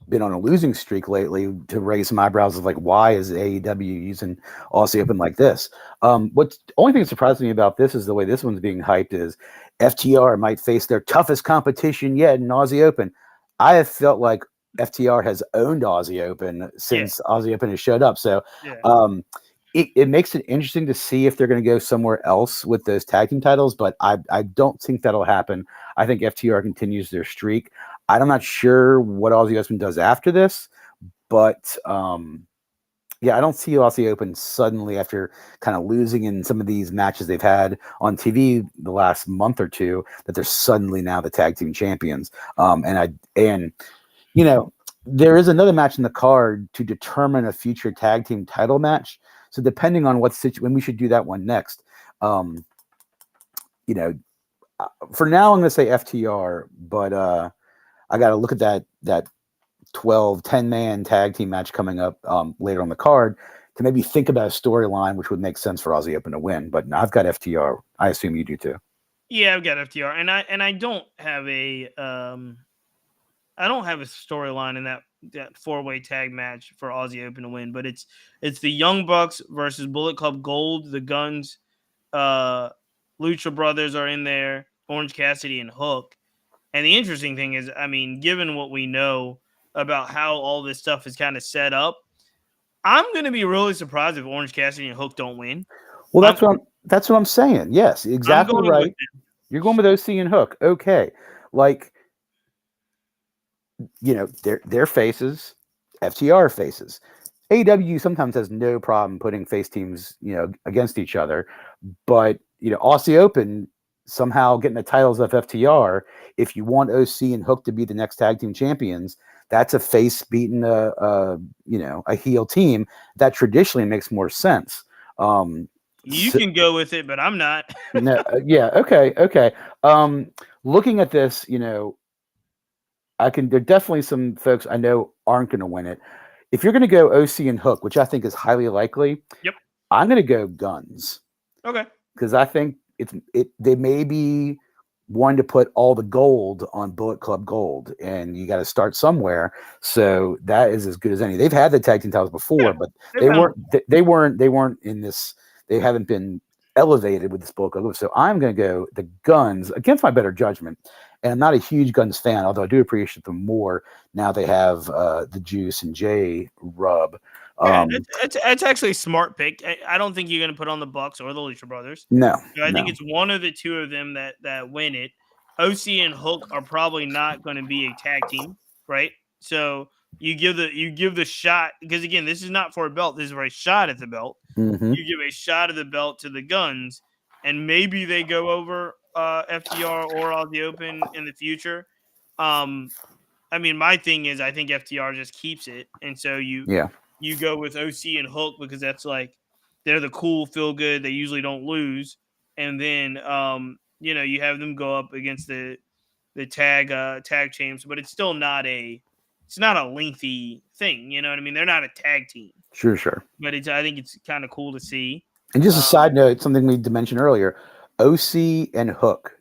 been on a losing streak lately to raise some eyebrows of like, why is AEW using Aussie Open like this? What's the only thing that surprised me about this is the way this one's being hyped is FTR might face their toughest competition yet in Aussie Open. I have felt like FTR has owned Aussie Open since Aussie Open has showed up. So it makes it interesting to see if they're going to go somewhere else with those tag team titles, but I don't think that'll happen. I think FTR continues their streak. I'm not sure what Aussie Open does after this, but I don't see Aussie Open suddenly after kind of losing in some of these matches they've had on TV the last month or two that they're suddenly now the tag team champions. There is another match in the card to determine a future tag team title match. So depending on what situation, we should do that one next. For now, I'm going to say FTR, but I got to look at that 10-man tag team match coming up later on the card to maybe think about a storyline which would make sense for Aussie Open to win. But I've got FTR. I assume you do too. Yeah, I've got FTR, and I don't have a storyline in that 4-way tag match for Aussie Open to win, but it's the Young Bucks versus Bullet Club Gold, the Guns, Lucha Brothers are in there, Orange Cassidy and Hook. And the interesting thing is, given what we know about how all this stuff is kind of set up, I'm going to be really surprised if Orange Cassidy and Hook don't win. Well, that's what I'm saying. Yes, exactly right. You're going with OC and Hook. Okay. Their faces, FTR faces. AEW sometimes has no problem putting face teams, against each other. But, Aussie Open somehow getting the titles of FTR. If you want OC and Hook to be the next tag team champions, that's a face beating a heel team. That traditionally makes more sense. You can go with it, but I'm not. Okay. Looking at this, there are definitely some folks I know aren't going to win it. If you're going to go OC and Hook, which I think is highly likely, I'm going to go Guns. Okay. Because I think they may be wanting to put all the gold on Bullet Club Gold, and you got to start somewhere. So that is as good as any. They've had the tag team titles before, but they weren't in this. They haven't been elevated with this Bullet Club. So I'm going to go the Guns against my better judgment. And I'm not a huge Guns fan, although I do appreciate them more now they have the Juice and Jay rub. It's actually a smart pick. I don't think you're going to put on the Bucks or the Lucha Brothers. No. I think it's one of the two of them that win it. OC and Hook are probably not going to be a tag team, right? So you give the shot, because again, this is not for a belt. This is for a shot at the belt. Mm-hmm. You give a shot of the belt to the Guns, and maybe they go over FTR or Aussie Open in the future. My thing is I think FTR just keeps it, and so you you go with OC and Hook because that's like they're the cool, feel good. They usually don't lose, and then you have them go up against the tag champs, but it's not a lengthy thing. You know what I mean? They're not a tag team, Sure. but I think it's kind of cool to see. And just a Um, side note, something we mentioned earlier, OC and Hook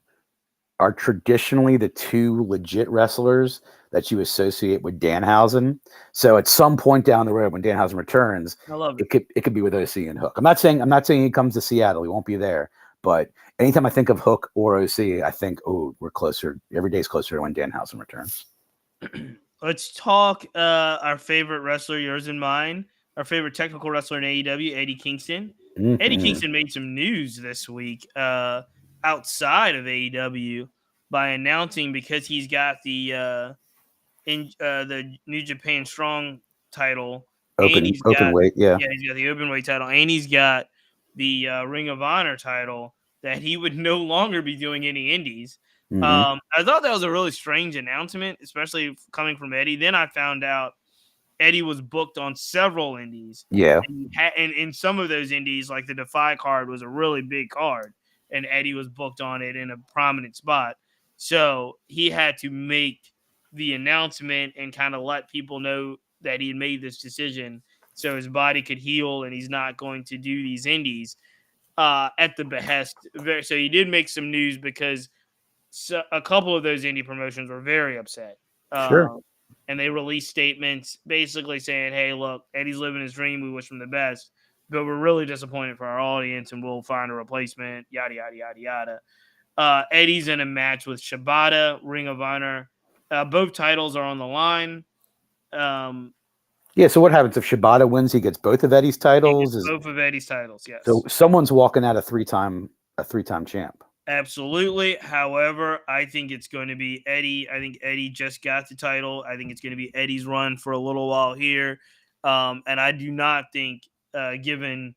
are traditionally the two legit wrestlers that you associate with Danhausen. So at some point down the road, when Danhausen returns, I love it. it could be with OC and Hook. I'm not saying he comes to Seattle. He won't be there. But anytime I think of Hook or OC, I think, oh, we're closer. Every day's closer to when Danhausen returns. Let's talk our favorite wrestler, yours and mine. Our favorite technical wrestler in AEW, Eddie Kingston. Eddie Mm-hmm. Kingston made some news this week outside of AEW by announcing because he's got the New Japan Strong title, and Open weight, yeah. he's got the open weight title, and he's got the Ring of Honor title. That he would no longer be doing any indies. Mm-hmm. I thought that was a really strange announcement, especially coming from Eddie. Then I found out Eddie was booked on several indies. Yeah. And in some of those indies, like the Defy card was a really big card, and Eddie was booked on it in a prominent spot. So he had to make the announcement and kind of let people know that he had made this decision so his body could heal and he's not going to do these indies at the behest. So he did make some news because a couple of those indie promotions were very upset. Sure. And they released statements basically saying, hey, look, Eddie's living his dream. We wish him the best, but we're really disappointed for our audience and we'll find a replacement, yada, yada, yada, yada. Eddie's in a match with Shibata, Ring of Honor. Both titles are on the line. Yeah, so what happens if Shibata wins? He gets both of Eddie's titles. Both of Eddie's titles, yes. So someone's walking out a three-time champ. Absolutely. However, I think it's going to be Eddie. I think Eddie just got the title. I think it's going to be Eddie's run for a little while here. And I do not think, given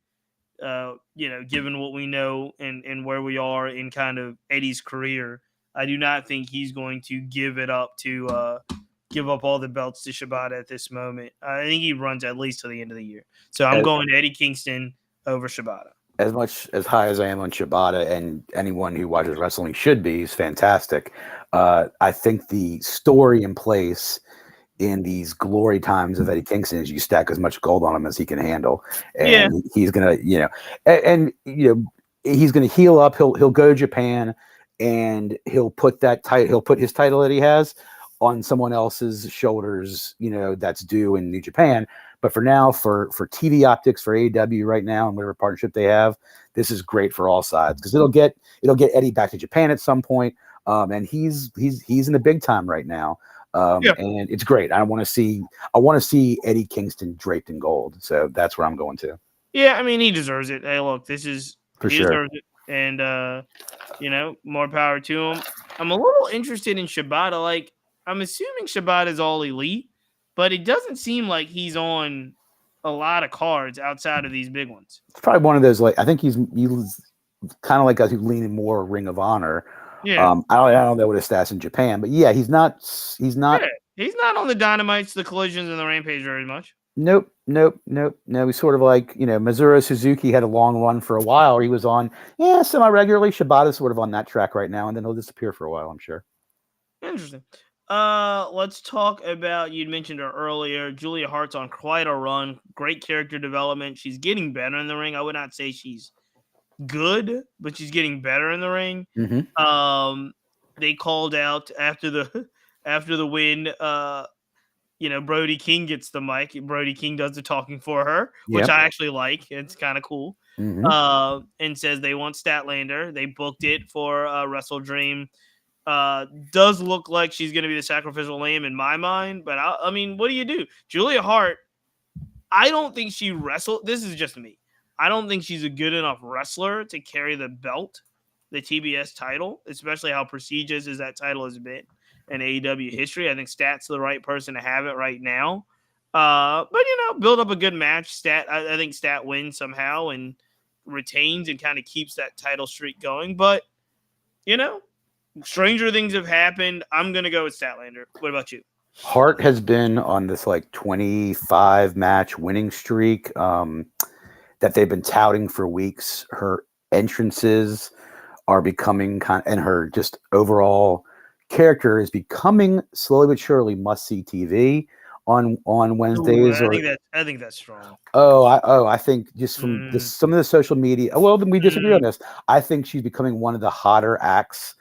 what we know and where we are in kind of Eddie's career, I do not think he's going to give up all the belts to Shibata at this moment. I think he runs at least to the end of the year. So I'm going Eddie Kingston over Shibata. As much as high as I am on Shibata, and anyone who watches wrestling should be, is fantastic. I think the story in place in these glory times of Eddie Kingston is you stack as much gold on him as he can handle, and he's gonna, he's gonna heal up. He'll go to Japan, and he'll put his title that he has on someone else's shoulders, that's due in New Japan. But for now, for TV optics, for AEW right now, and whatever partnership they have, this is great for all sides because it'll get Eddie back to Japan at some point, and he's in the big time right now, and it's great. I want to see Eddie Kingston draped in gold, so that's where I'm going to. Yeah, I mean he deserves it. Hey, look, he sure. deserves it, and more power to him. I'm a little interested in Shibata. Like, I'm assuming Shibata is all elite, but it doesn't seem like he's on a lot of cards outside of these big ones. It's probably one of those, like, I think he's kind of like guys who lean more Ring of Honor. Yeah. I don't know what his stats in Japan, but yeah, he's not. Yeah, he's not on the Dynamites, the Collisions, and the Rampage very much. Nope. He's sort of like, Missouri Suzuki had a long run for a while. He was on, semi-regularly. Shibata's sort of on that track right now, and then he'll disappear for a while, I'm sure. Interesting. Let's talk about, you'd mentioned her earlier, Julia Hart's on quite a run. Great character development. She's getting better in the ring. I would not say she's good, but she's getting better in the ring. Mm-hmm. They called out after the win, Brody King gets the mic. Brody King does the talking for her, which I actually like. It's kind of cool. Mm-hmm. And says they want Statlander. They booked it for WrestleDream. Does look like she's going to be the sacrificial lamb in my mind, but I mean, what do you do? Julia Hart, I don't think she wrestled. This is just me. I don't think she's a good enough wrestler to carry the belt, the TBS title, especially how prestigious as that title has been in AEW history. I think Stat's the right person to have it right now. But build up a good match. I think Stat wins somehow and retains and kind of keeps that title streak going. But stranger things have happened. I'm gonna go with Statlander. What about you? Hart has been on this like 25 match winning streak that they've been touting for weeks. Her entrances are becoming and her just overall character is becoming slowly but surely must see TV on Ooh, Wednesdays. Or I think that's strong. I think just from Mm, some of the social media. Well, then we disagree on mm. this. I think she's becoming one of the hotter acts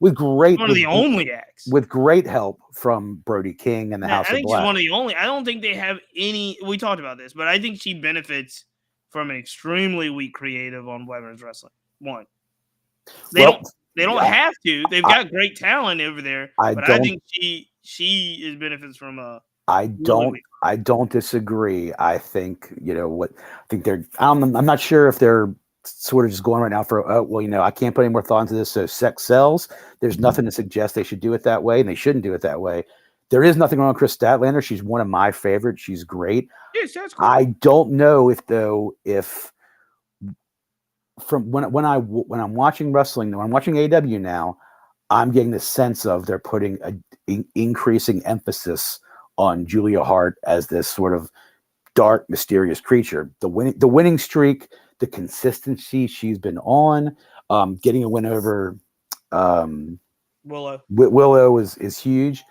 with great One of the only acts. with great help from Brody King and the Man, House I of think she's Black. one of the only. I don't think they have any. We talked about this, but I think she benefits from an extremely weak creative on women's wrestling. One, they Well, don't. They don't have to. They've I, got great talent over there, I but I don't think she is benefits from a I really don't weak. I don't disagree. I think, what I think I'm not sure if they're sort of just going right now for, oh, well, I can't put any more thought into this. So sex sells. There's nothing to suggest they should do it that way, and they shouldn't do it that way. There is nothing wrong with Chris Statlander. She's one of my favorites. She's great. Yes, that's cool. I don't know if from when I'm watching wrestling, when I'm watching AEW now, I'm getting the sense of they're putting increasing emphasis on Julia Hart as this sort of dark, mysterious creature. The winning streak, the consistency she's been on, getting a win over Willow is huge.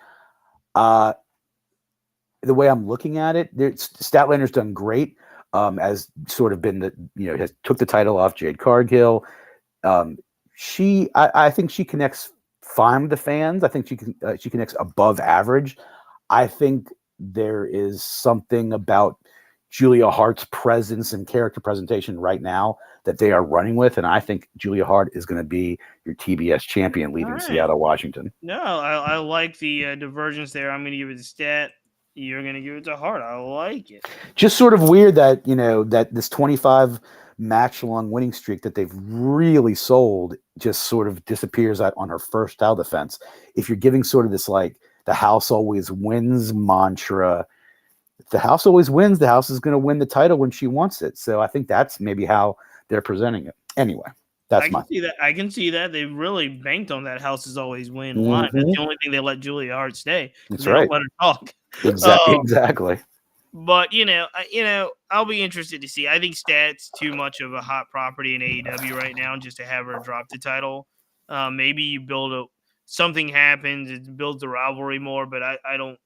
The way I'm looking at it, Statlander's done great. As sort of been has took the title off Jade Cargill. I think she connects fine with the fans. I think she connects above average. I think there is something about Julia Hart's presence and character presentation right now that they are running with, and I think Julia Hart is going to be your TBS champion leaving Seattle, Washington. No, I like the divergence there. I'm going to give it a stat. You're going to give it to Hart. I like it. Just sort of weird that that this 25 match long winning streak that they've really sold just sort of disappears on her first title defense. If you're giving sort of this like the house always wins mantra, if the house always wins, the house is going to win the title when she wants it. So I think that's maybe how they're presenting it. Anyway, I can see that. I can see that they really banked on that houses always win line. That's the only thing they let Julia Hart stay. That's They right. don't let her talk. Exactly. But I'll be interested to see. I think Stat's too much of a hot property in AEW right now, just to have her drop the title. Maybe you something happens, it builds the rivalry more. But I don't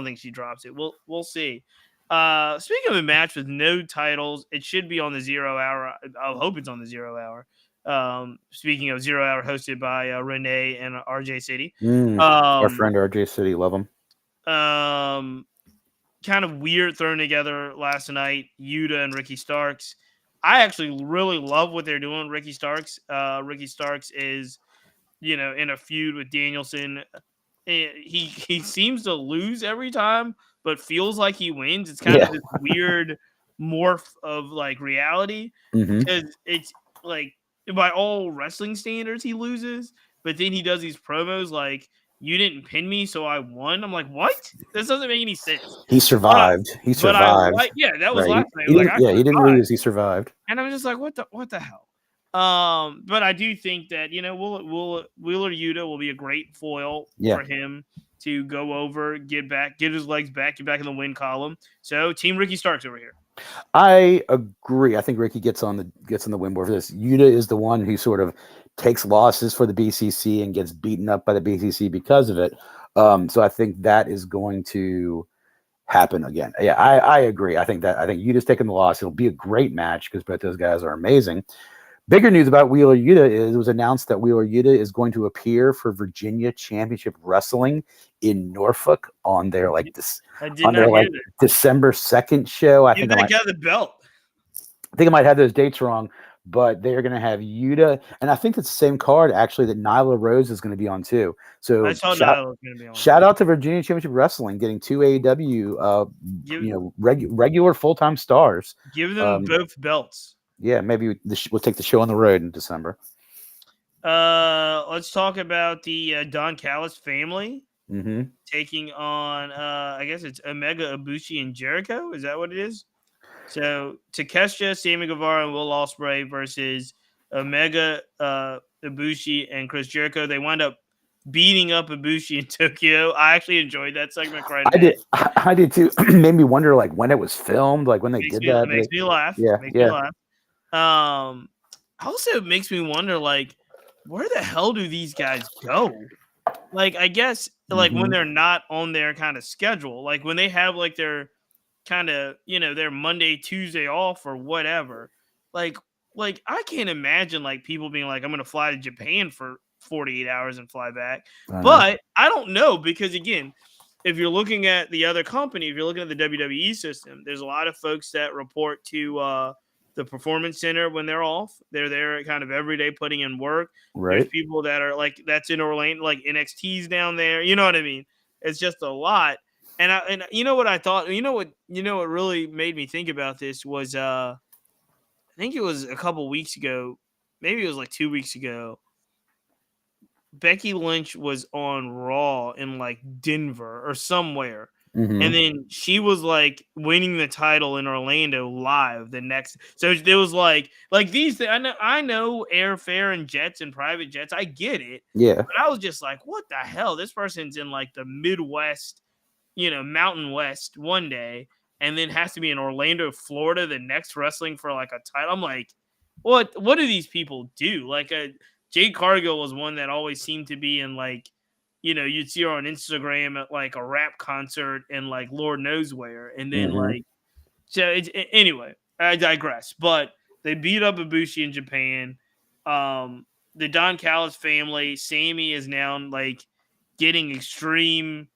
think she drops it. We'll see. Speaking of a match with no titles, it should be on the 0 hour. I hope it's on the 0 hour. Speaking of 0 hour, hosted by Renee and RJ City. Our friend RJ City, love him. Kind of weird thrown together last night. Yuta and Ricky Starks. I actually really love what they're doing. Ricky Starks is in a feud with Danielson. He seems to lose every time, but feels like he wins. It's kind of this weird morph of like reality, because it's like by all wrestling standards he loses, but then he does these promos like, "You didn't pin me, so I won." I'm like, what? This doesn't make any sense. He survived. But I like, that was last night. He didn't lose. He survived. And I'm just like, what the hell? But I do think that Wheeler Yuta will be a great foil for him to go over, get his legs back, get back in the win column. So Team Ricky Starks over here. I agree. I think Ricky gets on the win board for this. Yuta is the one who sort of takes losses for the BCC and gets beaten up by the BCC because of it. So I think that is going to happen again. Yeah, I agree. I think Yuta's taking the loss. It'll be a great match because both those guys are amazing. Bigger news about Wheeler Yuta is it was announced that Wheeler Yuta is going to appear for Virginia Championship Wrestling in Norfolk on their December 2nd show. I think I got the belt. I think I might have those dates wrong, but they are going to have Yuta, and I think it's the same card actually that Nyla Rose is going to be on too. So shout out to Virginia Championship Wrestling getting two AEW regular full-time stars. Give them both belts. Yeah, maybe we'll take the show on the road in December. Let's talk about the Don Callis family taking on, I guess it's Omega, Ibushi, and Jericho. Is that what it is? So Takeshita, Sammy Guevara, and Will Ospreay versus Omega, Ibushi, and Chris Jericho. They wind up beating up Ibushi in Tokyo. I actually enjoyed that segment quite a I bit. did. I did too. Made me wonder, like, when it was filmed, like when they did that. Makes me laugh. Yeah, Makes me yeah. laugh. Also makes me wonder, like, where the hell do these guys go? Like, I guess, like, when Hmm. they're not on their kind of schedule, like when they have like their kind of, their Monday, Tuesday off or whatever. Like, I can't imagine like people being like, I'm gonna fly to Japan for 48 hours and fly back. I know. But I don't know, because again, if you're looking at the other company, if you're looking at the WWE system, there's a lot of folks that report to the performance center when they're off. They're there kind of every day putting in work. There's Right. people that are like, that's in Orlando, like NXT's down there. You know what I mean? It's just a lot. And you know what I thought? You know what really made me think about this was I think it was a couple weeks ago, maybe it was like 2 weeks ago. Becky Lynch was on Raw in like Denver or somewhere. Hmm. And then she was like winning the title in Orlando live the next. So there was like these things. I know airfare and jets and private jets. I get it. Yeah. But I was just like, what the hell? This person's in like the Midwest, Mountain West one day, and then has to be in Orlando, Florida the next, wrestling for like a title. I'm like, what do these people do? Like Jade Cargill was one that always seemed to be in like, you'd see her on Instagram at like a rap concert and like Lord knows where. And then Hmm. like, so anyway, I digress. But they beat up Ibushi in Japan. The Don Callis family, Sammy is now like getting extreme,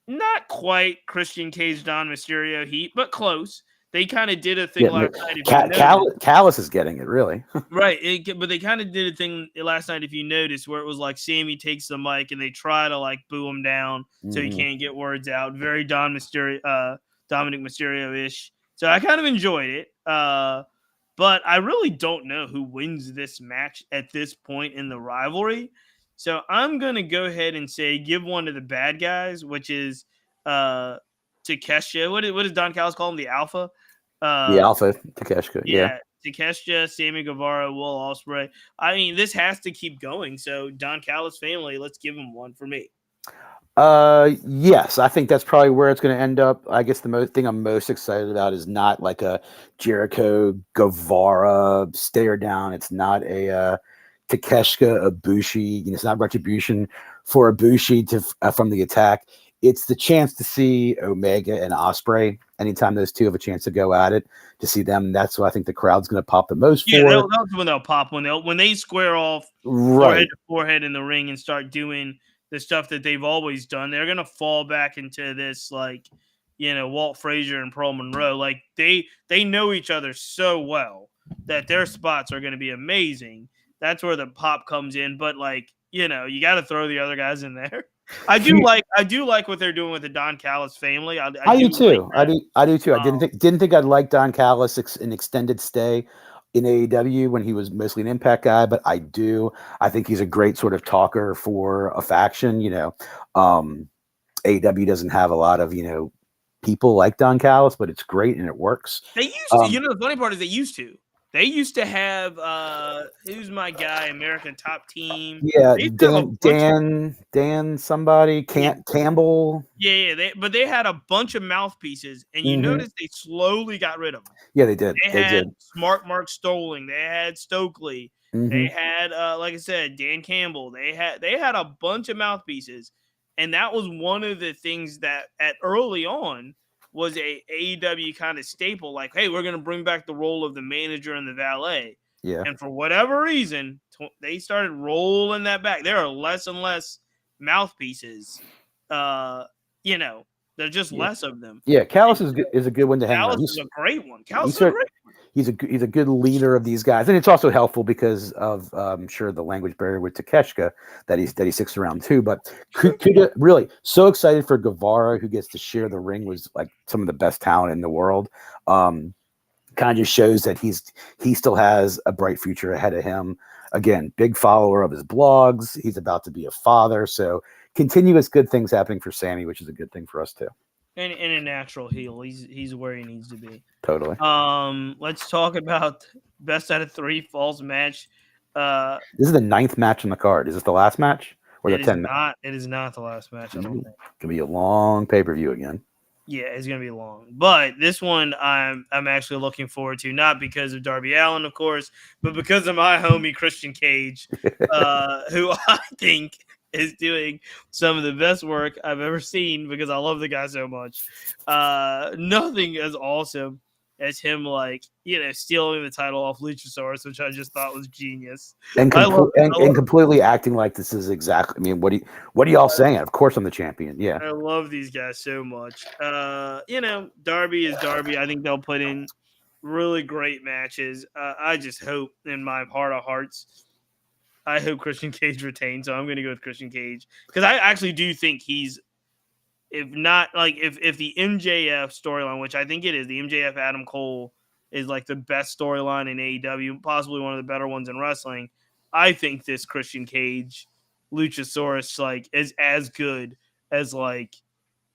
not quite Christian Cage Don Mysterio heat, but close. They kind of did a thing Yeah. last night, if you noticed. Callus is getting it, really. Right. But they kind of did a thing last night, if you noticed, where it was like Sammy takes the mic and they try to like boo him down so he Hmm. can't get words out. Very Dominic Mysterio ish. So I kind of enjoyed it. But I really don't know who wins this match at this point in the rivalry. So I'm gonna go ahead and say give one to the bad guys, which is uh Takeshita. What does Don Callis call him? The Alpha? The Uh Alpha Takeshita. Yeah. yeah, Takeshita, Sammy Guevara, Will Ospreay. I mean, this has to keep going. So Don Callis family, let's give him one for me. Yes, I think that's probably where it's going to end up. I guess the most thing I'm most excited about is not like a Jericho Guevara stare down. It's not a Takeshita Ibushi. It's not retribution for Ibushi from the attack. It's the chance to see Omega and Ospreay anytime those two have a chance to go at it, to see them. That's what I think the crowd's going to pop the most Yeah, for. that's when they'll pop, when they square off forehead Right. to forehead in the ring and start doing the stuff that they've always done. They're gonna fall back into this like, Walt Frazier and Pearl Monroe. Like they know each other so well that their spots are gonna be amazing. That's where the pop comes in. But like, you got to throw the other guys in there. I do like what they're doing with the Don Callis family. I I do do like too. that. I do too. I Um, didn't think I'd like Don Callis an extended stay in AEW when he was mostly an Impact guy, but I do. I think he's a great sort of talker for a faction. AEW doesn't have a lot of people like Don Callis, but it's great and it works. They used to, the funny part is they used to. They used to have who's my guy, American Top Team. Yeah, They used to have a bunch of Dan, somebody yeah, Campbell. yeah. But they had a bunch of mouthpieces, and you Hmm. notice they slowly got rid of them. Yeah, they did. They They had did. Smart Mark Stoling. They had Stokely. They Hmm. had, like I said, Dan Campbell. They had a bunch of mouthpieces, and that was one of the things that at early on was a AEW kind of staple. Like, hey, we're gonna bring back the role of the manager and the valet. Yeah. And for whatever reason, they started rolling that back. There are less and less mouthpieces. Uh, there's just Yeah. less of them. Yeah, Callis And is a good one to hang around. Callis is a great one. Callis He's is a great one. he's a good leader of these guys, and it's also helpful because of I'm sure the language barrier with Takeshita that he sticks around too. But really so excited for Guevara, who gets to share the ring with like some of the best talent in the world. Kind of just shows that he still has a bright future ahead of him. Again, big follower of his blogs. He's about to be a father, so continuous good things happening for Sammy, which is a good thing for us too. And a natural heel. He's where he needs to be. Totally. Let's talk about best out of 3 falls match. This is the 9th match on the card. Is this the last match? or the It is 10. not. It is not the last match. I don't think. Gonna be a long pay-per-view again. Yeah, it's gonna be long, but this one I'm actually looking forward to, not because of Darby Allin, of course, but because of my homie Christian Cage, who I think is doing some of the best work I've ever seen because I love the guy so much. Nothing as awesome as him, like, stealing the title off Luchasaurus, which I just thought was genius. And, I love it. and completely acting like this is exactly. I mean, what are y'all saying? Of course, I'm the champion. Yeah, I love these guys so much. Darby is Darby. I think they'll put in really great matches. I just hope in my heart of hearts, I hope Christian Cage retains. So I'm going to go with Christian Cage because I actually do think he's, if not like if the MJF storyline, which I think it is, the MJF Adam Cole is like the best storyline in AEW, possibly one of the better ones in wrestling. I think this Christian Cage Luchasaurus like is as good as like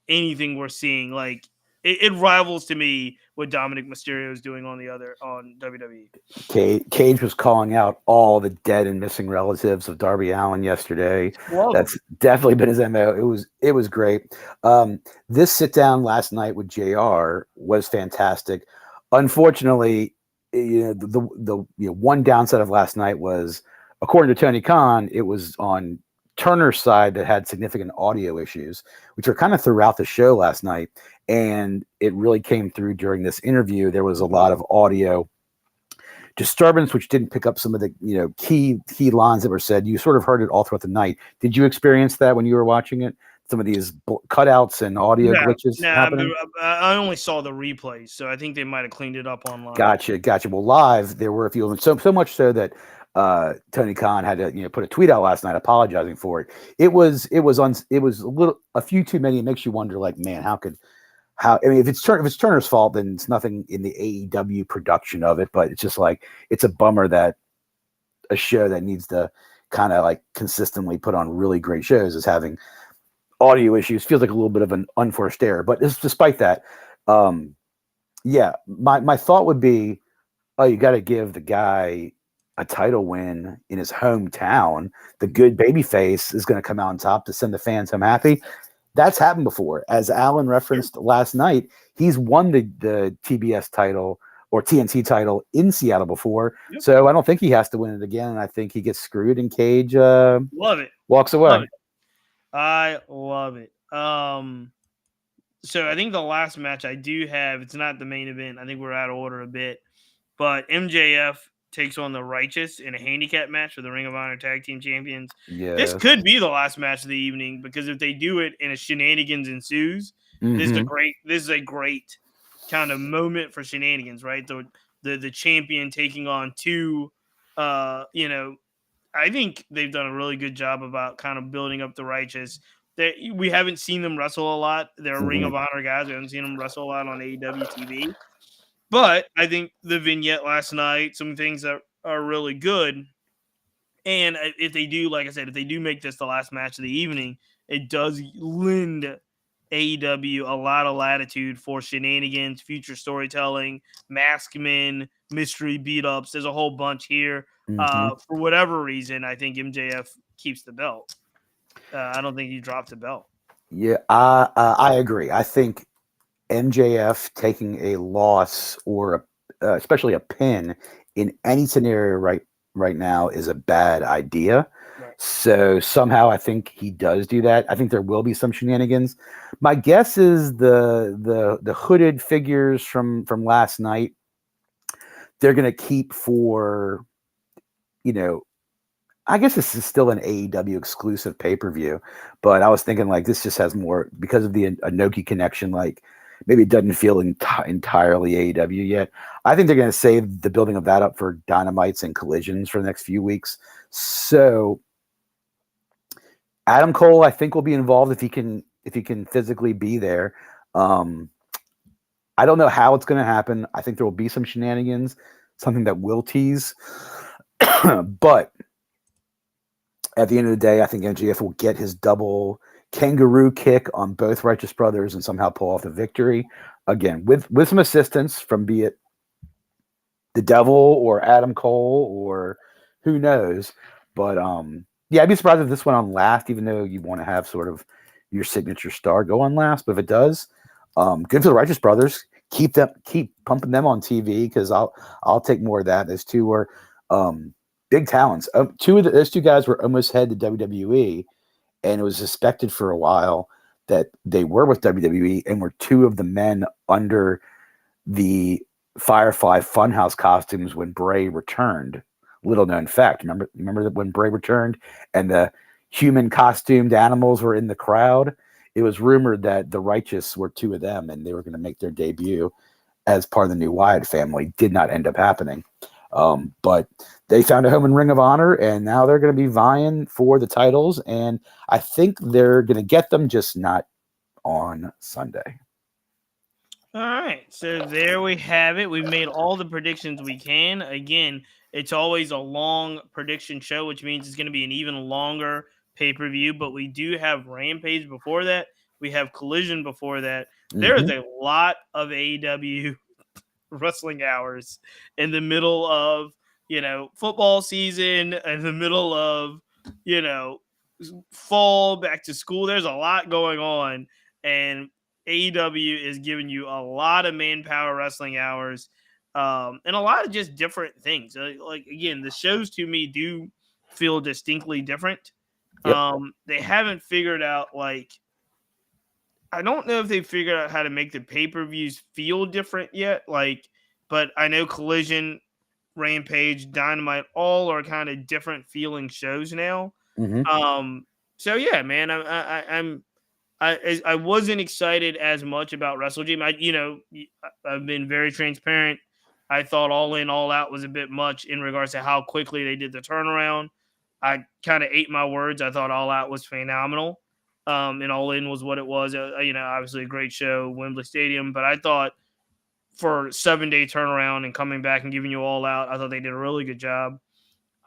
anything we're seeing. Like it rivals to me what Dominic Mysterio is doing on WWE. Cage was calling out all the dead and missing relatives of Darby Allin yesterday. That's definitely been his MO. It was great. This sit down last night with JR was fantastic. Unfortunately, the one downside of last night was, according to Tony Khan, it was on Turner's side that had significant audio issues, which are kind of throughout the show last night. And it really came through during this interview. There was a lot of audio disturbance, which didn't pick up some of the key lines that were said. You sort of heard it all throughout the night. Did you experience that when you were watching it? Some of these cutouts and audio glitches happening? I only saw the replays, so I think they might have cleaned it up online. Gotcha. Well, live there were a few of them, so much so that Tony Khan had to put a tweet out last night apologizing for it. It was a few too many. It makes you wonder, like, man, I mean, if it's Turner's fault, then it's nothing in the AEW production of it. But it's just like, it's a bummer that a show that needs to kind of like consistently put on really great shows is having audio issues. Feels like a little bit of an unforced error. But despite that, my thought would be, oh, you got to give the guy a title win in his hometown. The good babyface is going to come out on top to send the fans home happy. That's happened before. As Alan referenced last night, he's won the TBS title or TNT title in Seattle before. Yep. So I don't think he has to win it again. And I think he gets screwed and Cage love it. Walks away. Love it. I love it. So I think the last match I do have, it's not the main event. I think we're out of order a bit. But MJF takes on the Righteous in a handicap match for the Ring of Honor Tag Team Champions. Yes. This could be the last match of the evening because if they do it and a shenanigans ensues, this is a great kind of moment for shenanigans, right? The champion taking on two, I think they've done a really good job about kind of building up the Righteous. We haven't seen them wrestle a lot. They're Ring of Honor guys. We haven't seen them wrestle a lot on AEW TV. But I think the vignette last night, some things that are really good. And if they do, like I said, if they do make this the last match of the evening, it does lend AEW a lot of latitude for shenanigans, future storytelling, masked men, mystery beat-ups. There's a whole bunch here. For whatever reason, I think MJF keeps the belt. I don't think he dropped the belt. Yeah, I agree. I think MJF taking a loss or especially a pin in any scenario right now is a bad idea. Right. So somehow I think he does do that. I think there will be some shenanigans. My guess is the hooded figures from last night, they're going to keep for, I guess this is still an AEW exclusive pay-per-view, but I was thinking like this just has more because of the Inoki connection, like maybe it doesn't feel entirely AEW yet. I think they're going to save the building of that up for Dynamites and Collisions for the next few weeks. So Adam Cole, I think, will be involved if he can physically be there. I don't know how it's going to happen. I think there will be some shenanigans, something that will tease. But at the end of the day, I think MJF will get his double kangaroo kick on both Righteous Brothers and somehow pull off the victory. Again, with some assistance from be it the Devil or Adam Cole or who knows. But Yeah, I'd be surprised if this went on last, even though you want to have sort of your signature star go on last. But if it does, good for the Righteous Brothers. Keep pumping them on TV because I'll take more of that. Those two were big talents. Those two guys were almost head to WWE, and it was suspected for a while that they were with WWE and were two of the men under the Firefly Funhouse costumes when Bray returned. Little known fact. Remember that when Bray returned and the human costumed animals were in the crowd? It was rumored that the Righteous were two of them and they were going to make their debut as part of the new Wyatt family. Did not end up happening. But they found a home in Ring of Honor, and now they're going to be vying for the titles. And I think they're going to get them, just not on Sunday. All right, so there we have it. We've made all the predictions we can. Again, it's always a long prediction show, which means it's going to be an even longer pay-per-view, but we do have Rampage before that. We have Collision before that. There is a lot of AEW wrestling hours in the middle of, football season, in the middle of, fall, back to school. There's a lot going on, and AEW is giving you a lot of manpower wrestling hours, and a lot of just different things. Like again, the shows to me do feel distinctly different. Yep. They haven't figured out I don't know if they figured out how to make the pay-per-views feel different yet. But I know Collision, Rampage, Dynamite, all are kind of different feeling shows now. So yeah, man, I wasn't excited as much about WrestleDream. I've been very transparent. I thought All In, All Out was a bit much in regards to how quickly they did the turnaround. I kind of ate my words. I thought All Out was phenomenal. And All In was what it was. Obviously a great show, Wembley Stadium. But I thought for 7-day turnaround and coming back and giving you All Out, I thought they did a really good job.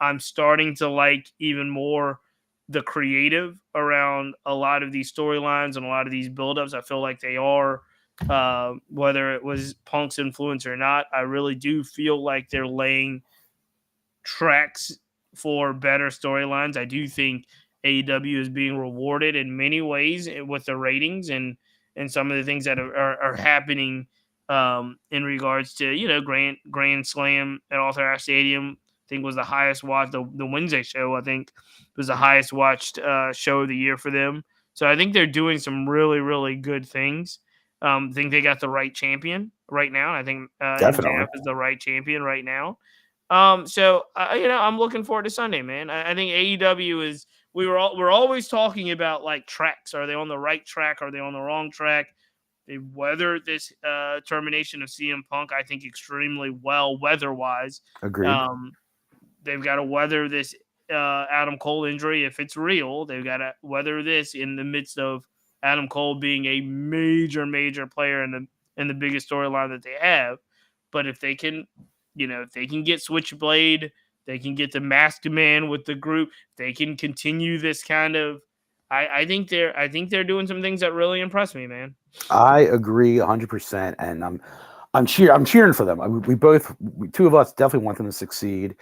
I'm starting to like even more the creative around a lot of these storylines and a lot of these buildups. I feel like they are, whether it was Punk's influence or not, I really do feel like they're laying tracks for better storylines. I do think AEW is being rewarded in many ways with the ratings and some of the things that are happening in regards to Grand Slam at Arthur Ashe Stadium. I think was the highest watched the Wednesday show. I think was the highest watched show of the year for them. So I think they're doing some really really good things. I think they got the right champion right now. I think MJF is the right champion right now. So I'm looking forward to Sunday, man. I think AEW is. We're always talking about like tracks. Are they on the right track? Are they on the wrong track? They weathered this termination of CM Punk, I think, extremely well weather-wise. Agreed. They've got to weather this Adam Cole injury if it's real. They've got to weather this in the midst of Adam Cole being a major, major player in the biggest storyline that they have. But if they can, if they can get Switchblade, they can get the Masked Man with the group. They can continue this kind of. I think they're doing some things that really impress me, man. I agree 100%, and I'm cheering for them. Two of us definitely want them to succeed,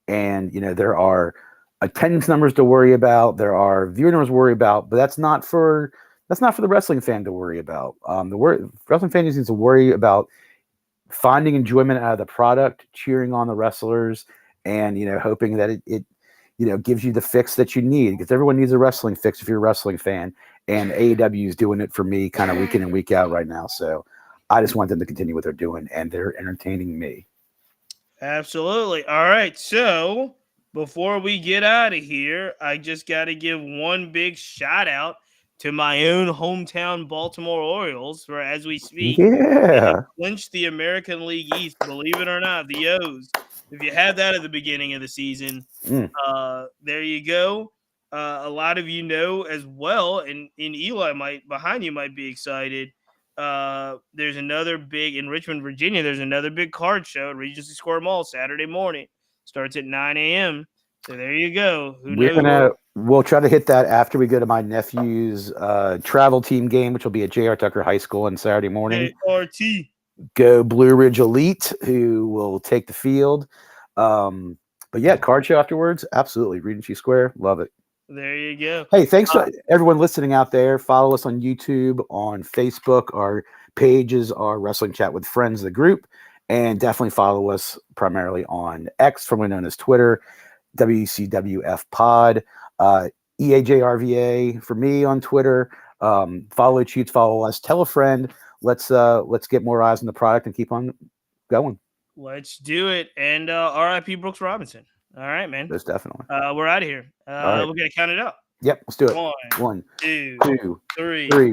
and there are attendance numbers to worry about, there are viewer numbers to worry about, but that's not for the wrestling fan to worry about. Wrestling fan needs to worry about finding enjoyment out of the product, cheering on the wrestlers, and hoping that it gives you the fix that you need, because everyone needs a wrestling fix if you're a wrestling fan. And AEW is doing it for me kind of week in and week out right now. So I just want them to continue what they're doing, and they're entertaining me. Absolutely. All right. So before we get out of here, I just got to give one big shout out to my own hometown Baltimore Orioles, where as we speak, they clinched the American League East, believe it or not, the O's. If you had that at the beginning of the season, there you go. A lot of as well, and Eli behind you might be excited. There's another big in Richmond, Virginia. There's another big card show at Regency Square Mall Saturday morning. Starts at 9 a.m. So there you go. We'll try to hit that after we go to my nephew's travel team game, which will be at J.R. Tucker High School on Saturday morning. JRT. Go Blue Ridge Elite, who will take the field. But yeah, card show afterwards. Absolutely. Regency Square. Love it. There you go. Hey, thanks to everyone listening out there. Follow us on YouTube, on Facebook. Our pages are Wrestling Chat with Friends, the group. And definitely follow us primarily on X, formerly known as Twitter, WCWF Pod, EAJRVA for me on Twitter. Follow Cheats, follow us. Tell a friend. Let's get more eyes on the product and keep on going. Let's do it. And R.I.P. Brooks Robinson. All right, man. Most definitely. We're out of here. Right. We're gonna count it up. Yep, let's do it. 1, 1, 2, 2, 3. 3.